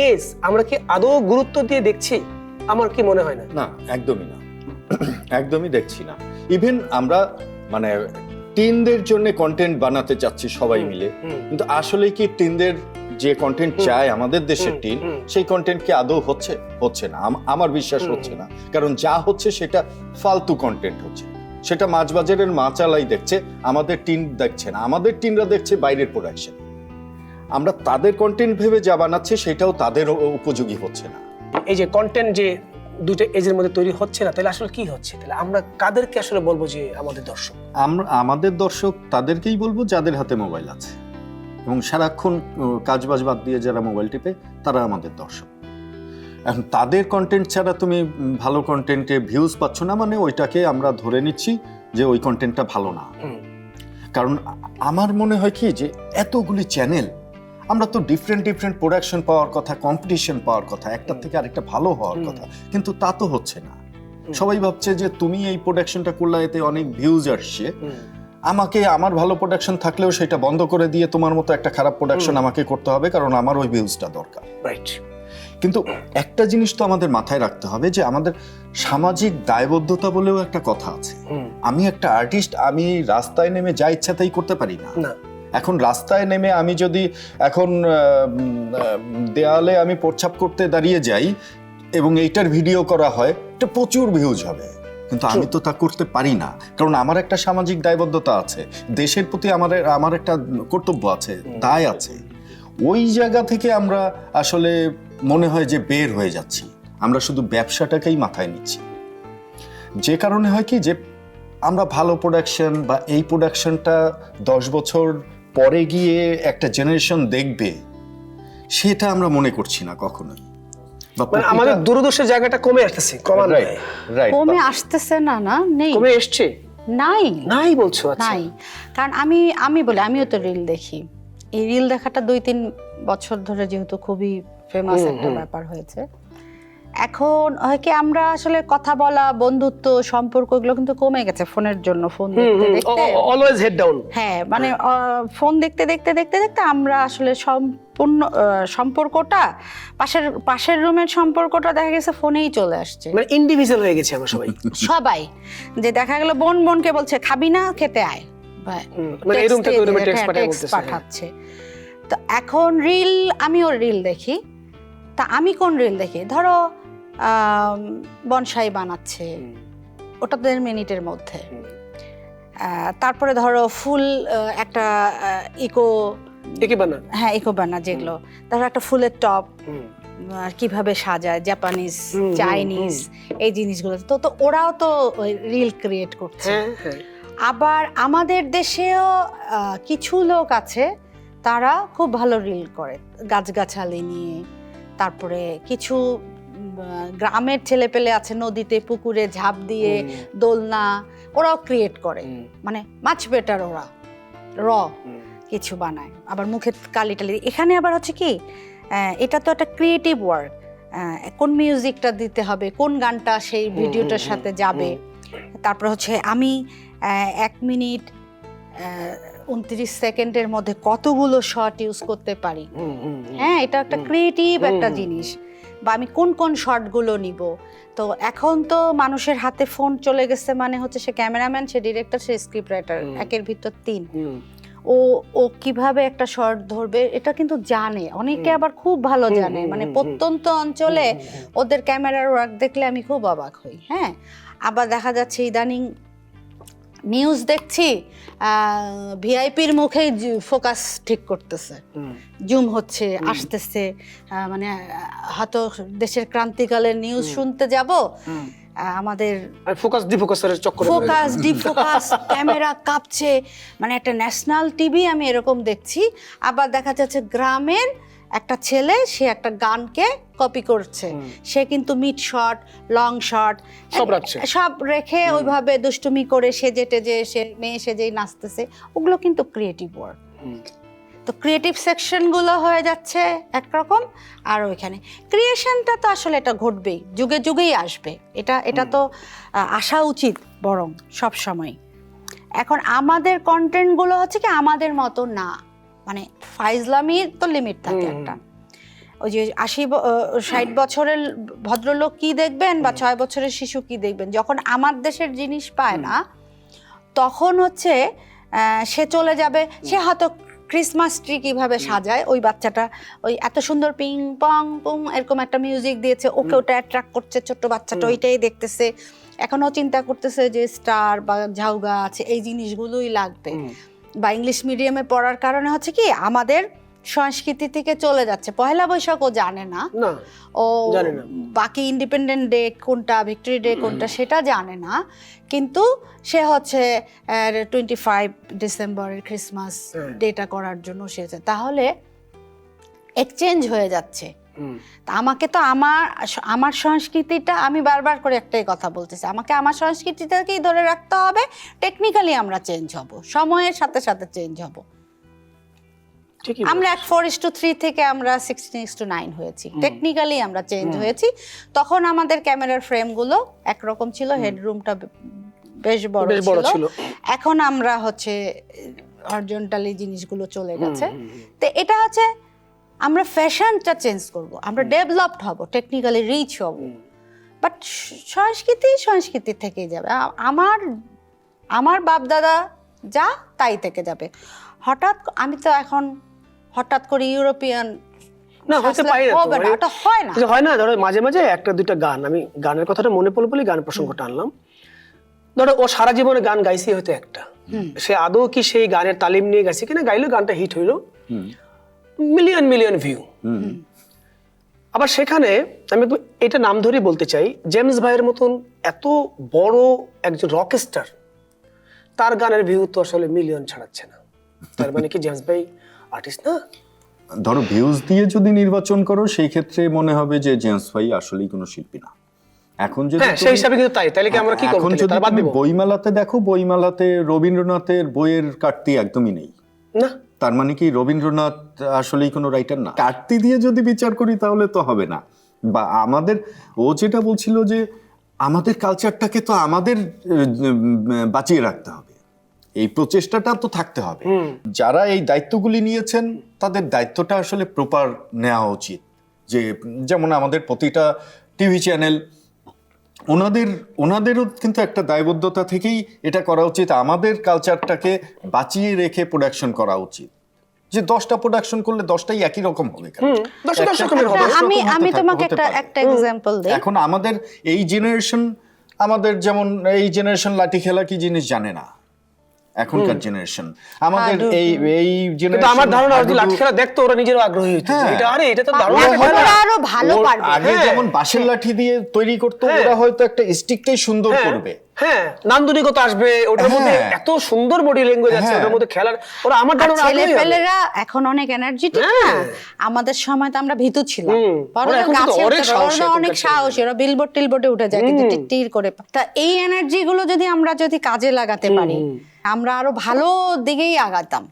এজ আমরা কি আদৌ গুরুত্ব দিয়ে দেখছি? আমার কি মনে হয় না। না, একদমই না, একদমই দেখছি না। ইভেন আমরা মানে টিনদের জন্য কন্টেন্ট বানাতে চাচ্ছি সবাই মিলে, কিন্তু আসলে কি টিনদের যে কন্টেন্ট চায় আমাদের দেশের টিন, সেই কন্টেন্ট কি আদৌ হচ্ছে না? আমার বিশ্বাস হচ্ছে না। কারণ যা হচ্ছে সেটা ফালতু কন্টেন্ট হচ্ছে, সেটা মাছবাজারের মাচালাই দেখছে, আমাদের টিন দেখছে না। আমাদের টিনরা দেখছে বাইরের প্রোডাকশন, আমরা তাদের কন্টেন্ট ভেবে যা বানাচ্ছি সেটাও তাদের উপযোগী হচ্ছে না। এই যে কন্টেন্ট যে দুটো এজের মধ্যে তৈরি হচ্ছে না, তাহলে আসলে কি হচ্ছে? তাহলে আমরা কাদেরকে আসলে বলবো যে আমাদের দর্শক? আমাদের দর্শক তাদেরকেই বলবো যাদের হাতে মোবাইল আছে এবং সারাক্ষণ কাজবাজ বাদ দিয়ে যারা মোবাইল টিপে, তারা আমাদের দর্শক। এখন তাদের কন্টেন্ট ছাড়া তুমি ভালো কন্টেন্টে ভিউজ পাচ্ছ না, মানে ওইটাকে আমরা ধরে নিচ্ছি যে ওই কন্টেন্টটা ভালো না। কারণ আমার মনে হয় কি যে এতগুলি চ্যানেল, আমরা তো ডিফারেন্ট প্রোডাকশন পাওয়ার কথা, কম্পিটিশন পাওয়ার কথা, একটার থেকে আরেকটা ভালো হওয়ার কথা, কিন্তু তা তো হচ্ছে না। সবাই ভাবছে যে তুমি এই প্রোডাকশনটা করলে এতে অনেক ভিউজ আসছে, আমাকে আমার ভালো প্রোডাকশন থাকলেও সেটা বন্ধ করে দিয়ে তোমার মতো একটা খারাপ প্রোডাকশন আমাকে করতে হবে, কারণ আমার ওই ভিউজটা দরকার। রাইট। কিন্তু একটা জিনিস তো আমাদের মাথায় রাখতে হবে যে আমাদের সামাজিক দায়বদ্ধতা বলেও একটা কথা আছে। আমি একটা আর্টিস্ট, আমি রাস্তায় নেমে যা ইচ্ছা তাই করতে পারি না। এখন রাস্তায় নেমে আমি যদি এখন দেয়ালে আমি প্রস্রাব করতে দাঁড়িয়ে যাই এবং এইটার ভিডিও করা হয়, এটা প্রচুর ভিউজ হবে, কিন্তু আমি তো তা করতে পারি না, কারণ আমার একটা সামাজিক দায়বদ্ধতা আছে, দেশের প্রতি আমার একটা কর্তব্য আছে, দায় আছে। ওই জায়গা থেকে আমরা আসলে মনে হয় যে বের হয়ে যাচ্ছি, আমরা শুধু ব্যবসাটাকেই মাথায় নিচ্ছি। যে কারণে হয় কি যে আমরা ভালো প্রোডাকশন বা এই প্রোডাকশনটা 10 বছর পরে গিয়ে একটা জেনারেশন দেখবে, সেটা আমরা মনে করছি না কখনোই। আমাদের দূরদর্শের জায়গাটা কমে আসতেছে ক্রমান্বয়ে। কমে আসতেছে না, না নেই, কমে এসছে। নাই বলছো? আচ্ছা, নাই। কারণ আমি বলি, আমিও তো রিল দেখি। এই রিল দেখাটা 2-3 বছর ধরে যেহেতু খুবই ফেমাস একটা ব্যাপার হয়েছে, এখন হয় কি আমরা আসলে কথা বলা, বন্ধুত্ব, সম্পর্ক এগুলো কিন্তু কমে গেছে ফোনের জন্য। ফোন দেখতে দেখতে অলওয়েজ হেড ডাউন। হ্যাঁ, মানে ফোন দেখতে দেখতে আমরা আসলে সম্পূর্ণ সম্পর্কটা, পাশের রুমের সম্পর্কটা দেখা গেছে ফোনেই চলে আসছে, মানে ইন্ডিভিজুয়াল হয়ে গেছে আমরা সবাই। যে দেখা গেল বোনকে বলছে খাবি না, খেতে আয়, মানে এই রুম থেকে ওই রুমে টেক্সট পাঠাচ্ছে। তো এখন রিল, আমিও রিল দেখি। তা আমি কোন রিল দেখি, ধরো বনসাই বানাচ্ছে, ওটা 1.5 মিনিটের মধ্যে। তারপরে ধরো ফুল একটা ইকো বানা, যেগুলো ধরো একটা ফুলের টপ কিভাবে সাজায়, জাপানিজ, চাইনিজ, এই জিনিসগুলো তো ওরাও তো রিল ক্রিয়েট করছে। আবার আমাদের দেশেও কিছু লোক আছে, তারা খুব ভালো রিল করে গাছগাছালি নিয়ে। তারপরে কিছু গ্রামের ছেলেপেলে আছে, নদীতে পুকুরে ঝাঁপ দিয়ে দোলনা, ওরাও ক্রিয়েট করে, মানে মাছ বেটার, ওরা কিছু বানায়, আবার মুখে কালি টালি। এখানে আবার হচ্ছে কি, এটা তো একটা ক্রিয়েটিভ ওয়ার্ক, কোন মিউজিকটা দিতে হবে, কোন গানটা সেই ভিডিওটার সাথে যাবে। তারপর হচ্ছে আমি 1 মিনিট 29 সেকেন্ডের মধ্যে কতগুলো শট ইউজ করতে পারি। হ্যাঁ, এটা একটা ক্রিয়েটিভ একটা জিনিস। বা আমি কোন শটগুলো নিব। তো এখন তো মানুষের হাতে ফোন চলে গেছে, মানে হচ্ছে সে ক্যামেরাম্যান, সে ডিরেক্টর, সে স্ক্রিপ্ট রাইটার, একের ভিতর 3। ও কিভাবে একটা শট ধরবে এটা কিন্তু জানে, অনেকে আবার খুব ভালো জানে, মানে প্রত্যন্ত অঞ্চলে ওদের ক্যামেরার ওয়ার্ক দেখলে আমি খুব অবাক হই। হ্যাঁ, আবার দেখা যাচ্ছে ইদানিং নিউজ দেখছি, ভিআইপির মুখেই ফোকাস ঠিক করতেছে, জুম হচ্ছে, আসতেছে, মানে হয়তো দেশের ক্রান্তিকালের নিউজ শুনতে যাব, আমাদের ফোকাস ডিফোকাস ক্যামেরা কাঁপছে, মানে একটা ন্যাশনাল টিভি আমি এরকম দেখছি। আবার দেখা যাচ্ছে গ্রামের একটা ছেলে, সে একটা গানকে কপি করছে, সে কিন্তু মিড শট, লং শট সব রেখে ওইভাবে দুষ্টুমি করে সেজে টেজে সে মেয়ে সেজেই নাচতেছে। ওগুলো কিন্তু ক্রিয়েটিভ ওয়ার্ক। তো ক্রিয়েটিভ সেকশনগুলো হয়ে যাচ্ছে একরকম, আর ওইখানে ক্রিয়েশনটা তো আসলে এটা ঘটবেই, যুগে যুগেই আসবে, এটা তো আসা উচিত বরং সব সময়। এখন আমাদের কন্টেন্টগুলো হচ্ছে কি আমাদের মতো না, মানে ফাইজলামির তো লিমিট থাকে একটা। ওই যে 60 বছরের ভদ্রলোক কি দেখবেন বা 6 বছরের শিশু কি দেখবেন, যখন আমার দেশের জিনিস পায় না তখন হচ্ছে সে চলে যাবে, সে হয়তো ক্রিসমাস ট্রি কিভাবে সাজায় ওই বাচ্চাটা, ওই এত সুন্দর পিং পং পুং এরকম একটা মিউজিক দিয়েছে, ওকে ওটা অ্যাট্রাক্ট করছে, ছোট্ট বাচ্চাটা ওইটাই দেখতেছে, এখনও চিন্তা করতেছে যে স্টার বা ঝাউগা আছে এই জিনিসগুলোই লাগবে। বা ইংলিশ মিডিয়ামে পড়ার কারণে হচ্ছে কি আমাদের সংস্কৃতি থেকে চলে যাচ্ছে। পয়লা বৈশাখ ও জানে না, ও বাকি ইন্ডিপেন্ডেন্ট ডে কোনটা, ভিক্টরি ডে কোনটা সেটা জানে না, কিন্তু সে হচ্ছে 25 ডিসেম্বরের ক্রিসমাস ডেটা করার জন্য সে, তাহলে এক্সচেঞ্জ হয়ে যাচ্ছে। তা আমাকে তো আমার সংস্কৃতিটা, আমি বারবার করে একটাই কথা বলতেছি, আমাকে আমার সংস্কৃতিটাকেই ধরে রাখতে হবে। টেকনিক্যালি আমরা চেঞ্জ হব, সময়ের সাথে সাথে চেঞ্জ হব। আমরা 4:3 থেকে আমরা 16:9 হয়েছি, টেকনিক্যালি আমরা চেঞ্জ হয়েছি। তখন আমাদের ক্যামেরার ফ্রেমগুলো একরকম ছিল, হেডরুমটা বেশ বড় ছিল, এখন আমরা হচ্ছে হরিজন্টালি জিনিসগুলো চলে গেছে। তো এটা হচ্ছে আমরা ফ্যাশনটা চেঞ্জ করব, আমরা ডেভেলপড হব, টেকনিক্যালি রিচ হব, বাট সংস্কৃতি থেকেই যাবে। আমার বাপ দাদা যা তাই থেকে যাবে। আমি তো এখন হঠাৎ করে ইউরোপিয়ান না হতে পারে না, এটা হয় না, হয় না। ধরো মাঝে মাঝে একটা দুইটা গান, আমি গানের কথাটা মনে পড়লো বলে গান প্রসঙ্গটা আনলাম। ধরো ও সারা জীবনে গান গাইছি হয়তো একটা, সে আদৌ কি সেই গানের তালিম নিয়ে গেছে কিনা, গাইলো, গানটা হিট হইলো, মিলিয়ন ভিউ। আবার সেখানে আমি এটা নাম ধরেই বলতে চাই, জেমস ভাইয়ের মতন এত বড় একজন রক স্টার, তার গানের ভিউ তো আসলে মিলিয়ন ছাড়াচ্ছে না। তার মানে কি জেমস ভাই আর্টিস্ট না? ধরো ভিউজ দিয়ে যদি নির্বাচন করো সেই ক্ষেত্রে মনে হবে যে জেমস ভাই আসলেই কোনো শিল্পী না। এখন যদি সেই হিসাবে কিন্তু তাহলে কি আমরা কি করব? এখন যদি তুমি বইমেলাতে দেখো, বইমেলাতে রবীন্দ্রনাথের বইয়ের কাটতি একদমই নেই না। তার মানে কি রবীন্দ্রনাথ আসলেই কোনো রাইটার না? কাটতি দিয়ে যদি বিচার করি তাহলে তো হবে না। বা আমাদের, ও যেটা বলছিল যে আমাদের কালচারটাকে তো আমাদের বাঁচিয়ে রাখতে হবে, এই প্রচেষ্টাটা তো থাকতে হবে। যারা এই দায়িত্বগুলি নিয়েছেন তাদের দায়িত্বটা আসলে প্রপার নেওয়া উচিত। যে যেমন আমাদের প্রতিটা টিভি চ্যানেল, ওনাদেরও কিন্তু একটা দায়বদ্ধতা থেকেই এটা করা উচিত, আমাদের কালচারটাকে বাঁচিয়ে রেখে প্রোডাকশন করা উচিত। যে 10টা প্রোডাকশন করলে 10টাই একই রকম হবে কেন? আমি তোমাকে একটা এক্সাম্পল দেই। এখন আমাদের এই জেনারেশন, আমাদের যেমন এই জেনারেশন লাঠি খেলা কি জিনিস জানে না, এখনকার জেনারেশন আমাদের এই জেনারেশন, আমার ধারণা লাঠি খেলা দেখতো ওরা নিজেরও আগ্রহী হতো, এটা আরে এটা তো দারুণ, আরো ভালো পারবে। আগে যেমন বাঁশের লাঠি দিয়ে তৈরি করতো, ওরা হয়তো একটা স্টিকটাই সুন্দর করবে, নান্দনিকতা আসবে ওটার মধ্যে, এত সুন্দর বডি ল্যাঙ্গুয়েজ আছে ওটার মধ্যে খেলার, ওরা আমার ধারণা ছেলেপেলেরা এখন অনেক এনার্জেটিক না, আমাদের সময় তো আমরা ভীতু ছিলাম, অনেক সাহসী, ওরা বিলবোর্ড টিলবোর্ডে উঠে যায় কিন্তু টির করে। তা এই এনার্জি গুলো যদি আমরা কাজে লাগাতে পারি, আমরা আরো ভালো দিকেই আগাতাম,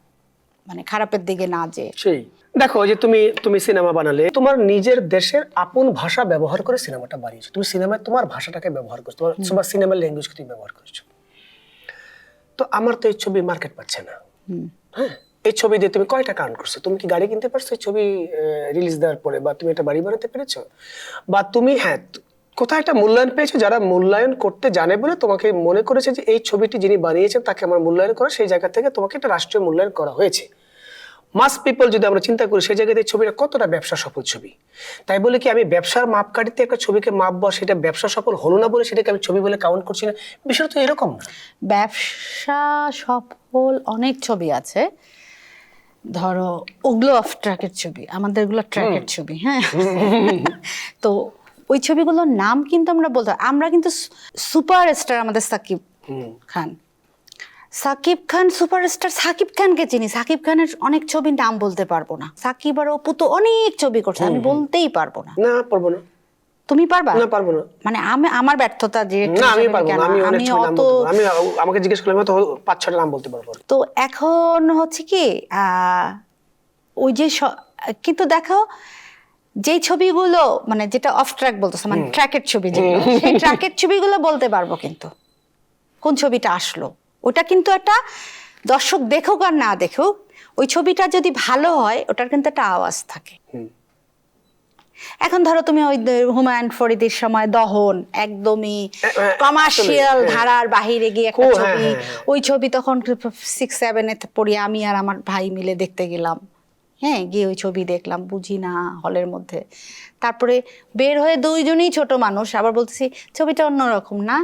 মানে খারাপের দিকে না যে। সেই দেখো যে তুমি সিনেমা বানালে, তোমার নিজের দেশের আপন ভাষা ব্যবহার করে সিনেমাটা বানিয়েছো, তুমি সিনেমায় তোমার ভাষাটাকে ব্যবহার করছো, তোমার সিনেমার ল্যাঙ্গুয়েজকে তুমি ব্যবহার করছো। তো আমার তো এই ছবি মার্কেট পাচ্ছে না, হ্যাঁ, এই ছবি দিয়ে তুমি কয় টাকা আর্ন করছো? তুমি কি গাড়ি কিনতে পারছো এই ছবি রিলিজ দেওয়ার পরে, বা তুমি একটা বাড়ি বানাতে পেরেছো, বা তুমি কোথায় একটা মূল্যায়ন পেয়েছো, যারা মূল্যায়ন করতে জানে বলে তোমাকে মনে করেছে যে এই ছবিটি যিনি বানিয়েছেন তাকে আমার মূল্যায়ন করা, সেই জায়গা থেকে তোমাকে একটা রাষ্ট্রীয় মূল্যায়ন করা হয়েছে। মাস পিপল যদি আমরা চিন্তা করি সেই জায়গাতে ছবিটা কতটা ব্যবসা সফল ছবি, তাই বলে কি আমি ব্যবসার মাপকাঠিতে একটা ছবিকে মাপবো, সেটা ব্যবসা সফল হলো না বলে সেটাকে আমি ছবি বলে কাউন্ট করছি না? বিষয়টা তো এরকম না। ব্যবসা সফল অনেক ছবি আছে, ধরো ওগুলো অফ ট্র্যাকের ছবি, আমাদের এগুলো ট্র্যাকের ছবি, হ্যাঁ। তো ওই ছবিগুলোর নাম কিন্তু আমরা কিন্তু সুপারস্টার আমাদের সাকিব খান সুপারস্টার, সাকিব খানকে চিনি, সাকিব খানের অনেক ছবির নাম বলতে পারবো না, সাকিব আর অপু তো অনেক ছবি করছে, আমি বলতেই পারবো না। না পারবো না। তুমি পারবা? না পারবো না, মানে আমার ব্যর্থতা যে আমি পারবো না, আমি আমাকে জিজ্ঞেস করলে আমি তো 5-6টা নাম বলতে পারবো। তো এখন হচ্ছে কি ওই যে, কিন্তু দেখো যেই ছবিগুলো মানে যেটা অফ ট্র্যাক বলতেছে, মানে ট্র্যাকের ছবি যেগুলো, সেই ট্র্যাকের ছবিগুলো বলতে পারবো, কিন্তু কোন ছবিটা আসলো ওটা কিন্তু একটা দর্শক দেখুক আর না দেখুক, ওই ছবিটা যদি ভালো হয় ওটার কিন্তু একটা আওয়াজ থাকে। এখন ধরো তুমি ওই হুমায়ুন ফরিদির সময় দহন একদমই কমার্শিয়াল ধারার বাহিরে গিয়ে একটা ছবি, ওই ছবি তখন 6-7 পড়ি আমি আর আমার ভাই মিলে দেখতে গেলাম, হ্যাঁ, গিয়ে ওই ছবি দেখলাম, বুঝি না হলের মধ্যে, তারপরে বের হয়ে দুইজনই ছোট মানুষ, আবার বলতেছি ছবিটা অন্যরকম না,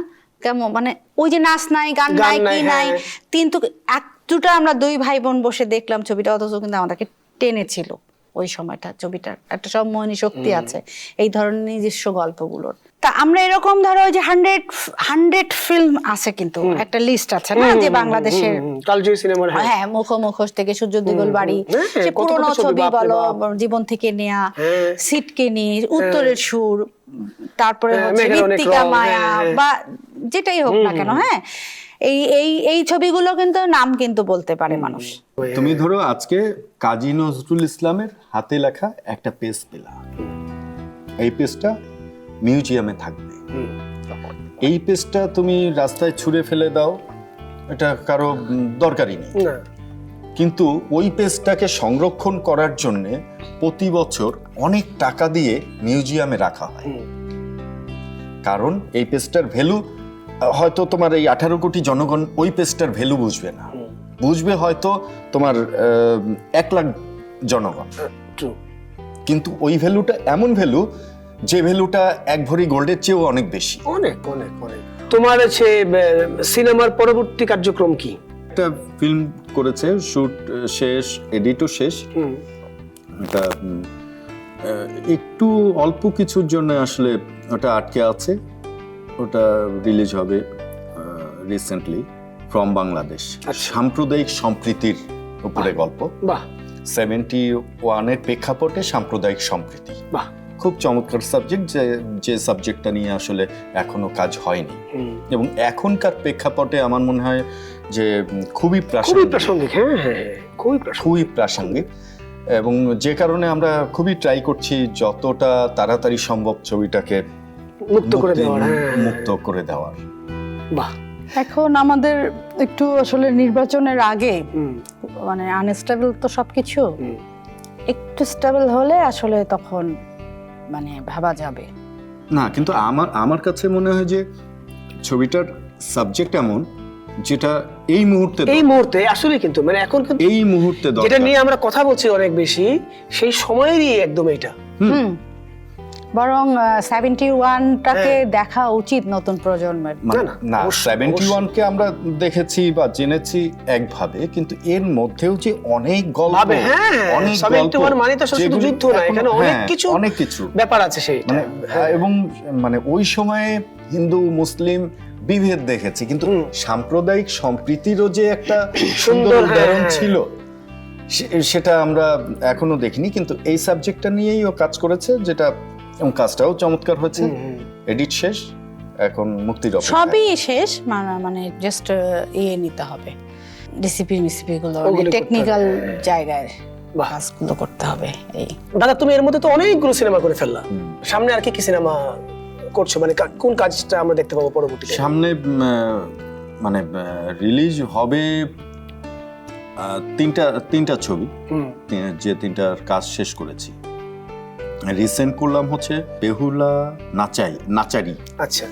কেমন মানে ওই যে নাচ নাই গান নাই কি নাই, কিন্তু একটুটা আমরা দুই ভাই বোন বসে দেখলাম ছবিটা, অথচ কিন্তু আমাদেরকে টেনেছিল ওই সময়টা। ছবিটার একটা সম্মোহনী শক্তি আছে এই ধরনের নিজস্ব গল্পগুলোর। তা আমরা এরকম ধরো ওই যে 100 ফিল্ম আছে, কিন্তু একটা লিস্ট আছে না যে বাংলাদেশের কালজয়ী সিনেমার, হ্যাঁ, মুখোশ থেকে সূর্য দিগল বাড়ি, সে পুরোনো ছবি বলো, জীবন থেকে নেয়া, সিটকিনি, উত্তরের সুর, তারপরে হচ্ছে মৃত্তিকা মায়া বা যেটাই হোক না কেন, হ্যাঁ, এই এই এই ছবিগুলো কিন্তু নাম কিন্তু বলতে পারে মানুষ। তুমি ধরো আজকে কাজী নজরুল ইসলামের হাতে লেখা একটা পেজ পেলা, এই পেজটা মিউজিয়ামে থাকবে, এই পেজটা তুমি রাস্তায় ছুঁড়ে ফেলে দাও, এটা কারো দরকারই নেই, কিন্তু ওই পেজটাকে সংরক্ষণ করার জন্য প্রতি বছর অনেক টাকা দিয়ে মিউজিয়ামে রাখা হয়। কারণ এই পেজটার ভ্যালু হয়তো তোমার এই 18 কোটি জনগণ ওই পেজটার ভ্যালু বুঝবে না, বুঝবে হয়তো তোমার 1 লাখ জনগণ, কিন্তু ওই ভ্যালুটা এমন ভ্যালু যে ভ্যালুটা 1 ভরি গোল্ডের চেয়েও অনেক বেশি, অনেক অনেক অনেক। তোমার আছে সিনেমার পরবর্তী কার্যক্রম কি? একটা ফিল্ম করেছে, শুট শেষ, এডিটও শেষ, এটা একটু অল্প কিছুর জন্য আসলে ওটা আটকে আছে, ওটা রিলিজ হবে রিসেন্টলি, ফ্রম বাংলাদেশ, সাম্প্রদায়িক সম্প্রীতির উপরে গল্প। বাহ। 71-এর প্রেক্ষাপটে সাম্প্রদায়িক সম্প্রীতি, বাহ, খুব চমৎকার সাবজেক্ট, যে সাবজেক্টটা নিয়ে আসলে এখনো কাজ হয়নি, এবং এখনকার প্রেক্ষাপটে আমার মনে হয় যে খুবই প্রাসঙ্গিক, খুবই প্রাসঙ্গিক, এবং যে কারণে আমরা খুবই ট্রাই করছি যতটা তাড়াতাড়ি সম্ভব ছবিটাকে মুক্ত করে দেওয়ার। বাহ। এখন আমাদের একটু আসলে নির্বাচনের আগে মানে আনস্টেবল তো সবকিছু, একটু স্টেবল হলে আসলে তখন মানে ভাবা যাবে না, কিন্তু আমার কাছে মনে হয় যে ছবিটার সাবজেক্ট এমন যেটা এই মুহূর্তে আসলে কিন্তু মানে এখন কিন্তু এই মুহূর্তে যেটা নিয়ে আমরা কথা বলছি অনেক বেশি, সেই সময়েরই একদম এটা। বরং 71টাকে দেখা উচিত নতুন প্রজন্মের। না, 71কে আমরা দেখেছি বা জেনেছি একভাবে, কিন্তু এর মধ্যেও যে অনেক গল্প, অনেক গল্প, মানে তো শুধু যুদ্ধ না, এখানে অনেক কিছু ব্যাপার আছে সেইটা, এবং মানে ওই সময়ে হিন্দু মুসলিম বিভেদ দেখেছি, কিন্তু সাম্প্রদায়িক সম্প্রীতিরও যে একটা সুন্দর উদাহরণ ছিল সেটা আমরা এখনো দেখিনি, কিন্তু এই সাবজেক্টটা নিয়েই ও কাজ করেছে, যেটা এবং কাজটাও চমৎকার হয়েছে। এডিট শেষ, এখন মুক্তির অপেক্ষা, সবই শেষ, মানে জাস্ট নিতে হবে রেসিপি গুলো, টেকনিক্যাল জায়গায় কাজগুলো করতে হবে। এই দাদা, তুমি এর মধ্যে তো অনেকগুলো সিনেমা করে ফেললা, সামনে আর কি সিনেমা করছো, মানে কোন কাজটা আমরা দেখতে পাবো পরবর্তীতে? সামনে মানে রিলিজ হবে তিনটা ছবি, যে 3টার কাজ শেষ করেছি। রিসেন্ট করলাম হচ্ছে বেহুলা নাচারি, আচ্ছা,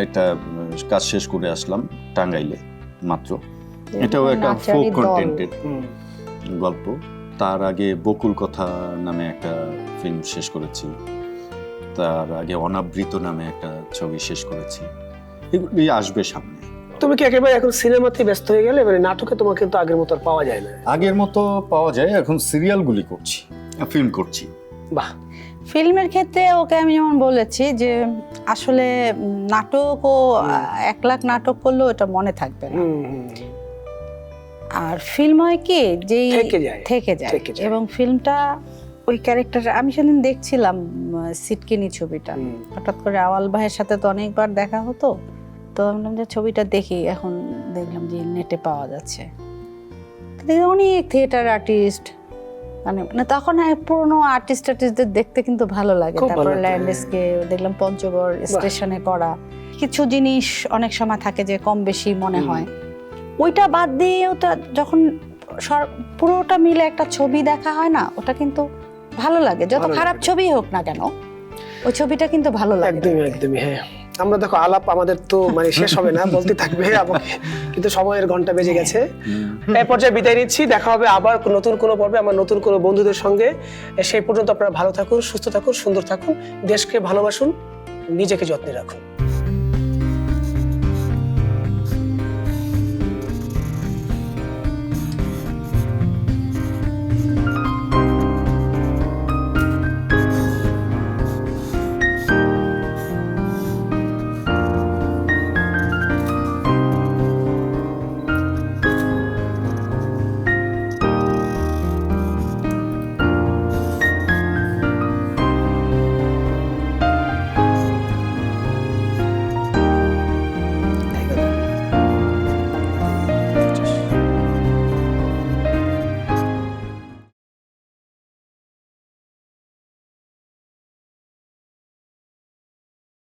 এটা কাজ শেষ করে আসলাম টাঙ্গাইলে মাত্র, এটাও একটা ফোক কন্টেন্টের গল্প। তার আগে বকুল কথা নামে একটা ফিল্ম শেষ করেছি, তার আগে অনাবৃত নামে একটা ছবি শেষ করেছি, এগুলি আসবে সামনে। তুমি কি একেবারে এখন সিনেমাতে ব্যস্ত হয়ে গেলে? মানে নাটকে তোমাকে তো আগের মতো আর পাওয়া যায় না। আগের মতো পাওয়া যায়, এখন সিরিয়ালগুলি করছি, ফিল্ম করছি। বাহ। ফিল্মের ক্ষেত্রে ওকে আমি যেমন বলেছি যে আসলে নাটক ও 1 লাখ নাটক করলেও এটা মনে থাকবে না, আর ফিল্ম হয় কি যে থেকে যায়, এবং ফিল্মটা ওই ক্যারেক্টার। আমি সেদিন দেখছিলাম সিটকিনি ছবিটা, হঠাৎ করে আওয়াল ভাইয়ের সাথে তো অনেকবার দেখা হতো, তো ভাবলাম যে ছবিটা দেখি, এখন দেখলাম যে নেটে পাওয়া যাচ্ছে, অনেক থিয়েটার আর্টিস্ট, মানে তখন পুরোনো আর্টিস্টদের দেখতে কিন্তু ভালো লাগে। তারপরে ল্যান্ডস্কে দেখলাম পঞ্চগড় স্টেশনে করা কিছু জিনিস অনেক সময় থাকে যে কম বেশি মনে হয়, ওইটা বাদ দিয়েও তো যখন পুরোটা মিলে একটা ছবি দেখা হয় না, ওটা কিন্তু ভালো লাগে, যত ভালো খারাপ লাগে। ছবি হোক না কেন ওই ছবিটা কিন্তু ভালো লাগে একদমই দেখতে। একদমই, হ্যাঁ। আমরা দেখো আলাপ আমাদের তো মানে শেষ হবে না, বলতে থাকবে আমাকে, কিন্তু সময়ের ঘন্টা বেজে গেছে। এই পর্যায়ে বিদায় নিচ্ছি, দেখা হবে আবার নতুন কোনো পর্বে আমার নতুন কোনো বন্ধুদের সঙ্গে। সেই পর্যন্ত আপনারা ভালো থাকুন, সুস্থ থাকুন, সুন্দর থাকুন, দেশকে ভালোবাসুন, নিজেকে যত্নে রাখুন।